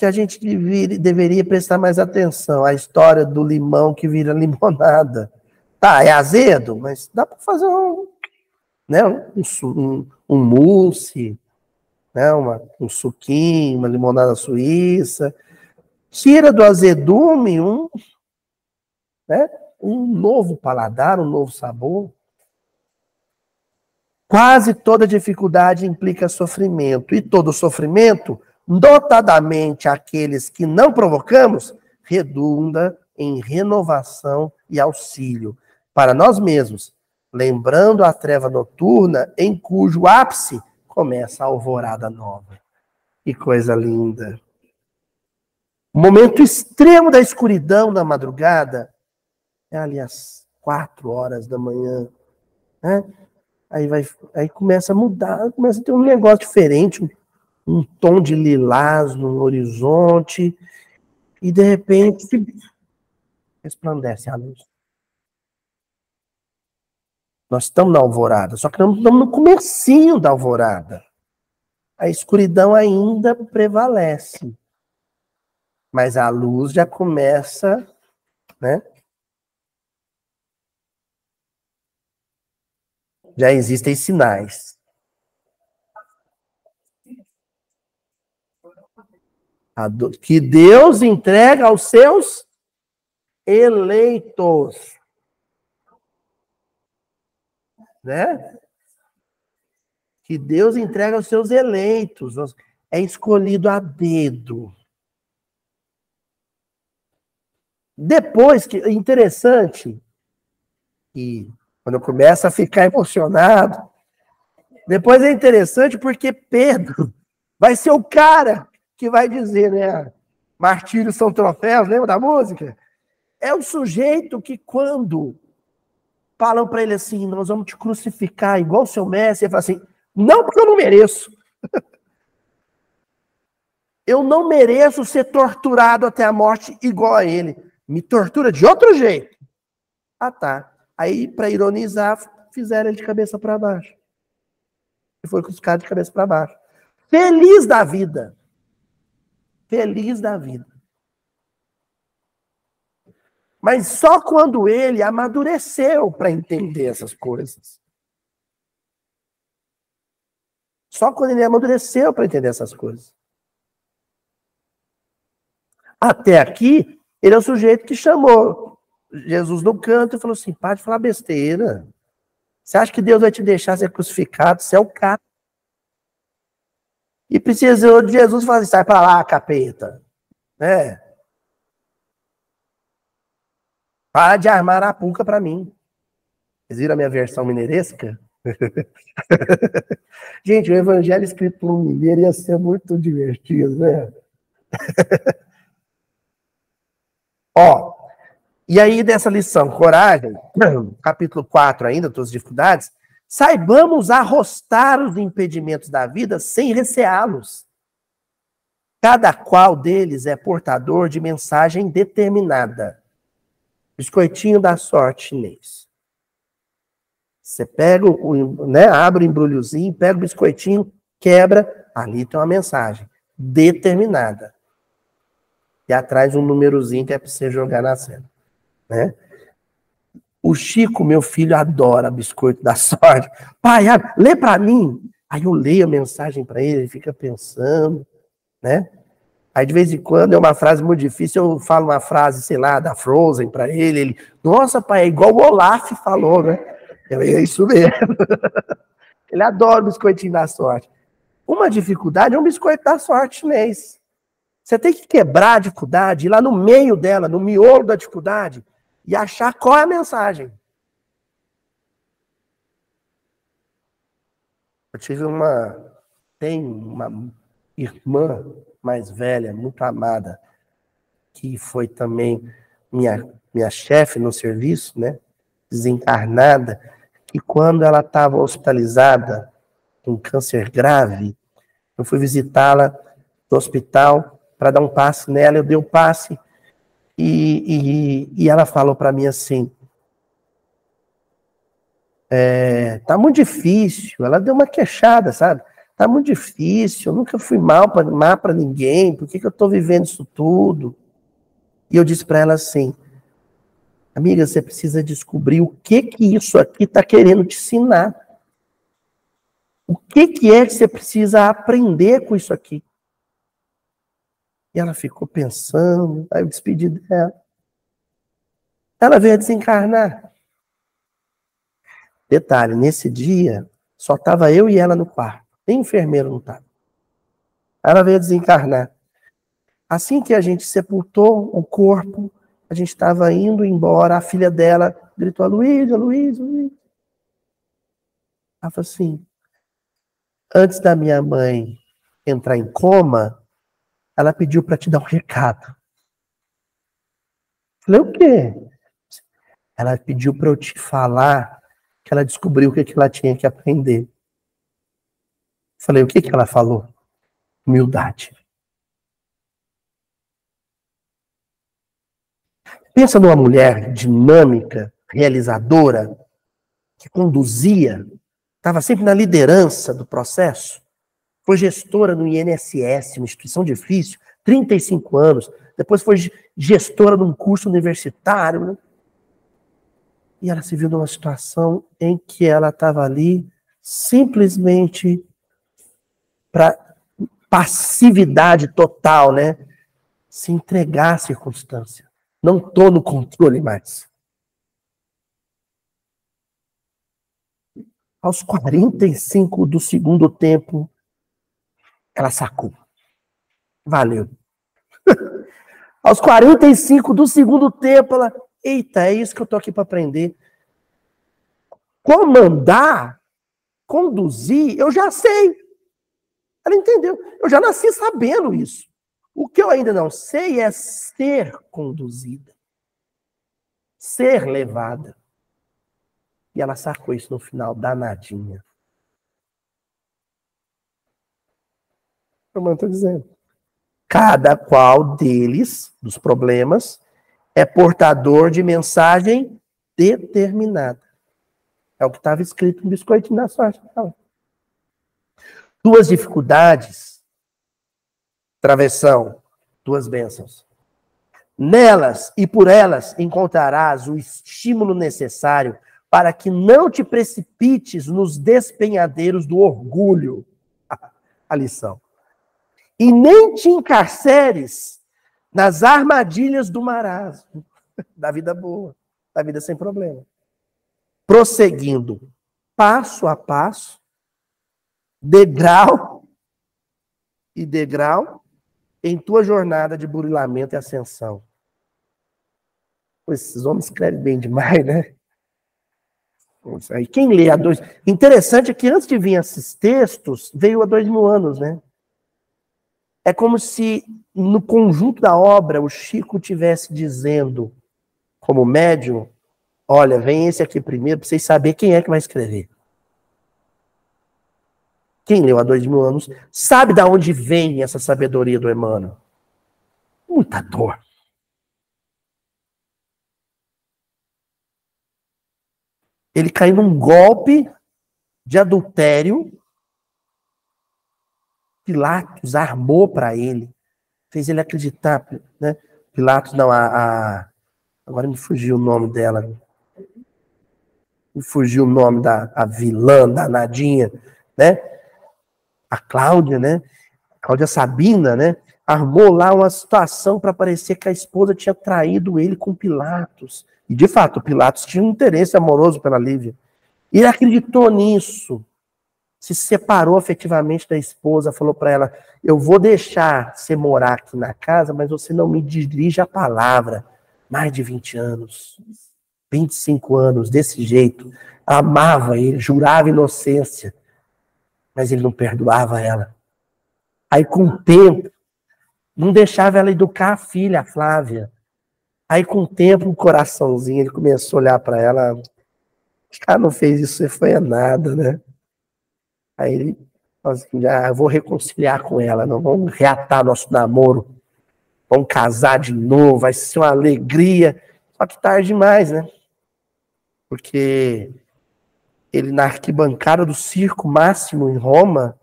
que a gente deveria prestar mais atenção. A história do limão que vira limonada. Tá, é azedo, mas dá para fazer né, um mousse, né, um suquinho, uma limonada suíça. Tira do azedume né, um novo paladar, um novo sabor. Quase toda dificuldade implica sofrimento, e todo sofrimento, notadamente aqueles que não provocamos, redunda em renovação e auxílio para nós mesmos, lembrando a treva noturna em cujo ápice começa a alvorada nova. Que coisa linda! O momento extremo da escuridão da madrugada é ali às 4 horas da manhã, né? Aí começa a mudar, começa a ter um negócio diferente, um tom de lilás no horizonte, e de repente resplandece a luz. Nós estamos na alvorada, só que nós estamos no comecinho da alvorada. A escuridão ainda prevalece, mas a luz já começa, né? Já existem sinais. Que Deus entrega aos seus eleitos. Né? Que Deus entrega aos seus eleitos. É escolhido a dedo. Depois, que interessante, e quando eu começo a ficar emocionado, depois é interessante porque Pedro vai ser o cara que vai dizer, né? Martírios são troféus, lembra da música? É o sujeito que quando falam para ele assim, nós vamos te crucificar igual o seu mestre, ele fala assim, não porque eu não mereço. Eu não mereço ser torturado até a morte igual a ele. Me tortura de outro jeito. Ah, tá. Aí, para ironizar, fizeram ele de cabeça para baixo. E foi crucificado de cabeça para baixo. Feliz da vida. Feliz da vida. Mas só quando ele amadureceu para entender essas coisas. Só quando ele amadureceu para entender essas coisas. Até aqui, ele é o sujeito que chamou Jesus no canto e falou assim, para de falar besteira. Você acha que Deus vai te deixar ser crucificado? Você é o cara. E precisou de Jesus falar assim, sai para lá, capeta. Né? Para de armar a puca para mim. Vocês viram a minha versão mineiresca? Gente, o evangelho escrito por um mineiro ia ser muito divertido, né? Ó, e aí dessa lição, coragem, capítulo 4 ainda, todas as dificuldades, saibamos arrostar os impedimentos da vida sem receá-los. Cada qual deles é portador de mensagem determinada. Biscoitinho da sorte chinês. Você pega, né, abre o embrulhozinho, pega o biscoitinho, quebra, ali tem uma mensagem determinada. E atrás um númerozinho que é para você jogar na cena. Né? O Chico, meu filho, adora biscoito da sorte. Pai, lê para mim. Aí eu leio a mensagem para ele, ele fica pensando, né? Aí de vez em quando é uma frase muito difícil, eu falo uma frase, sei lá, da Frozen para ele, nossa, pai, é igual o Olaf falou, né? É isso mesmo. Ele adora o biscoitinho da sorte. Uma dificuldade é um biscoito da sorte chinês. Você tem que quebrar a dificuldade, ir lá no meio dela, no miolo da dificuldade, e achar qual é a mensagem. Tem uma irmã mais velha, muito amada, que foi também minha chefe no serviço, né? Desencarnada, que quando ela estava hospitalizada com câncer grave, eu fui visitá-la no hospital para dar um passe nela, eu dei o passe e ela falou para mim assim, tá muito difícil, ela deu uma queixada, sabe? Tá muito difícil, eu nunca fui má para ninguém, por que eu estou vivendo isso tudo? E eu disse para ela assim, amiga, você precisa descobrir o que isso aqui está querendo te ensinar. O que é que você precisa aprender com isso aqui? E ela ficou pensando, aí eu despedi dela. Ela veio a desencarnar. Detalhe, nesse dia, só estava eu e ela no quarto. Nem enfermeiro não estava. Ela veio a desencarnar. Assim que a gente sepultou o corpo, a gente estava indo embora, a filha dela gritou, Luísa, Luísa, Luísa. Ela falou assim, antes da minha mãe entrar em coma, ela pediu para te dar um recado. Falei, o quê? Ela pediu para eu te falar que ela descobriu o que ela tinha que aprender. Falei, o que ela falou? Humildade. Pensa numa mulher dinâmica, realizadora, que conduzia, estava sempre na liderança do processo. Foi gestora no INSS, uma instituição difícil, 35 anos. Depois foi gestora de um curso universitário. Né? E ela se viu numa situação em que ela estava ali simplesmente para passividade total, né? Se entregar à circunstância. Não estou no controle mais. Aos 45 do segundo tempo, ela sacou. Valeu. Aos 45 do segundo tempo, ela... Eita, é isso que eu estou aqui para aprender. Comandar, conduzir, eu já sei. Ela entendeu. Eu já nasci sabendo isso. O que eu ainda não sei é ser conduzida. Ser levada. E ela sacou isso no final, danadinha. Eu estou dizendo. Cada qual deles, dos problemas, é portador de mensagem determinada. É o que estava escrito no biscoitinho da sorte. Duas dificuldades, travessão, duas bênçãos. Nelas e por elas encontrarás o estímulo necessário para que não te precipites nos despenhadeiros do orgulho. A lição. E nem te encarceres nas armadilhas do marasmo, da vida boa, da vida sem problema. Prosseguindo, passo a passo, degrau e degrau, em tua jornada de burilamento e ascensão. Pô, esses homens escrevem bem demais, né? Aí, quem lê há dois... Interessante é que antes de vir esses textos, veio há 2000 anos, né? É como se no conjunto da obra o Chico estivesse dizendo, como médium, olha, vem esse aqui primeiro para vocês saberem quem é que vai escrever. Quem leu há 2000 anos sabe de onde vem essa sabedoria do Emmanuel. Muita dor. Ele caiu num golpe de adultério. Pilatos armou para ele. Fez ele acreditar, né? Pilatos, não, agora me fugiu o nome dela. Me fugiu o nome da vilã, danadinha, né? A Cláudia, né? Cláudia Sabina, né? Armou lá uma situação para parecer que a esposa tinha traído ele com Pilatos. E, de fato, Pilatos tinha um interesse amoroso pela Lívia. E ele acreditou nisso. Se separou afetivamente da esposa, falou para ela, eu vou deixar você morar aqui na casa, mas você não me dirige a palavra. Mais de 20 anos, 25 anos, desse jeito. Amava ele, jurava inocência, mas ele não perdoava ela. Aí, com o tempo, não deixava ela educar a filha, a Flávia. Aí, com o tempo, um coraçãozinho, ele começou a olhar para ela. O cara não fez isso, você foi a nada, né? Aí ele falou assim, eu vou reconciliar com ela, não vamos reatar nosso namoro. Vamos casar de novo, vai ser uma alegria. Só que tarde demais, né? Porque ele, na arquibancada do Circo Máximo, em Roma,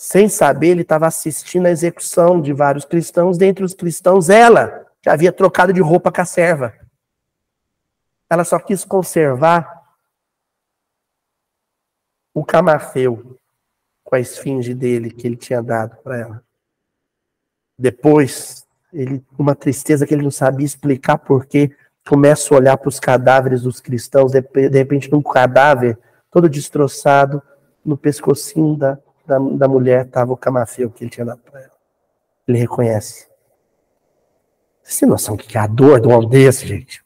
Sem saber, ele estava assistindo a execução de vários cristãos. Dentre os cristãos, ela, que havia trocado de roupa com a serva. Ela só quis conservar o camafeu com a esfinge dele que ele tinha dado para ela. Depois, ele, uma tristeza que ele não sabia explicar porquê, começa a olhar para os cadáveres dos cristãos, de repente num cadáver todo destroçado, no pescocinho da mulher estava o camafeu que ele tinha dado para ela. Ele reconhece. Você tem noção do que é a dor de um homem desse, gente?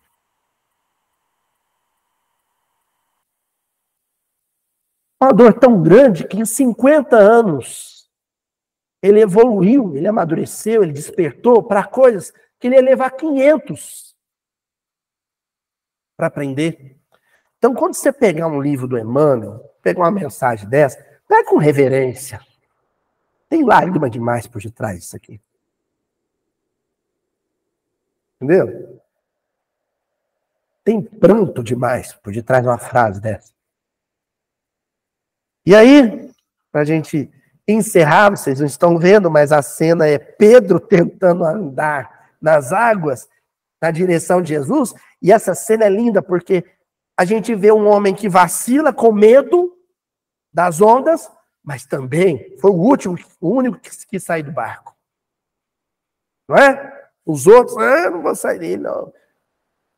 Uma dor tão grande que em 50 anos ele evoluiu, ele amadureceu, ele despertou para coisas que ele ia levar 500 para aprender. Então, quando você pegar um livro do Emmanuel, pegar uma mensagem dessa, pega com reverência. Tem lágrima demais por detrás disso aqui. Entendeu? Tem pranto demais por detrás de uma frase dessa. E aí, para a gente encerrar, vocês não estão vendo, mas a cena é Pedro tentando andar nas águas na direção de Jesus. E essa cena é linda porque a gente vê um homem que vacila com medo das ondas, mas também foi o único que quis sair do barco. Não é? Os outros, não vou sair dele, não.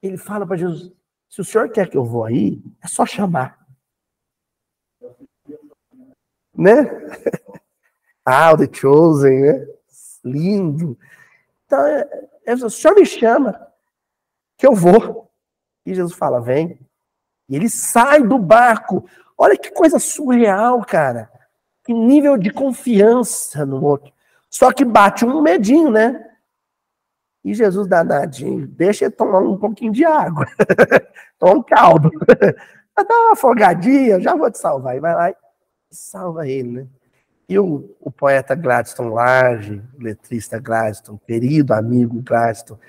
Ele fala para Jesus, se o senhor quer que eu vou aí, é só chamar. Né? Ah, The Chosen, né? Lindo. Então, o senhor me chama, que eu vou. E Jesus fala, vem. E ele sai do barco. Olha que coisa surreal, cara. Que nível de confiança no outro. Só que bate um medinho, né? E Jesus danadinho, deixa ele tomar um pouquinho de água. Toma um caldo. Dá uma afogadinha, já vou te salvar. E vai lá e salva ele, né? E o poeta Gladstone Large, o letrista Gladstone, querido amigo Gladstone,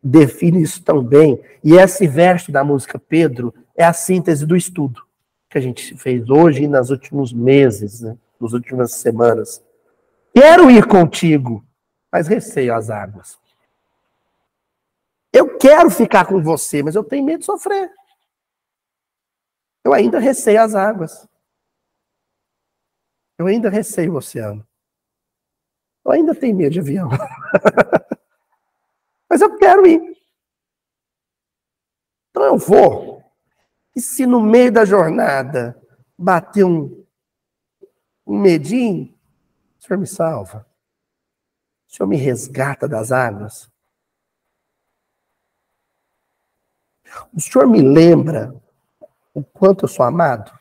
define isso tão bem. E esse verso da música Pedro é a síntese do estudo que a gente fez hoje e nos últimos meses, né? Nas últimas semanas. Quero ir contigo, mas receio as águas. Eu quero ficar com você, mas eu tenho medo de sofrer. Eu ainda receio as águas. Eu ainda receio o oceano. Eu ainda tenho medo de avião. Mas eu quero ir. Então eu vou. E se no meio da jornada bater um medinho, o Senhor me salva. O Senhor me resgata das águas. O Senhor me lembra o quanto eu sou amado.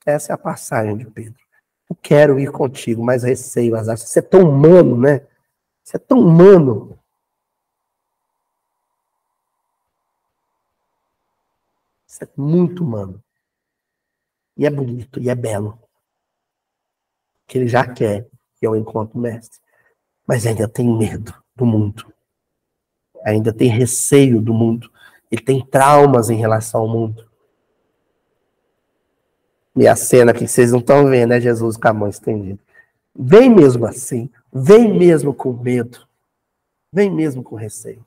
Essa é a passagem de Pedro. Eu quero ir contigo, mas receio as águas. Você é tão humano, né? Você é tão humano. Você é muito humano. E é bonito, e é belo. Que ele já quer que eu encontre o mestre. Mas ainda tem medo do mundo. Ainda tem receio do mundo. Ele tem traumas em relação ao mundo. E a cena que vocês não estão vendo é Jesus com a mão estendida. Vem mesmo assim. Vem mesmo com medo. Vem mesmo com receio.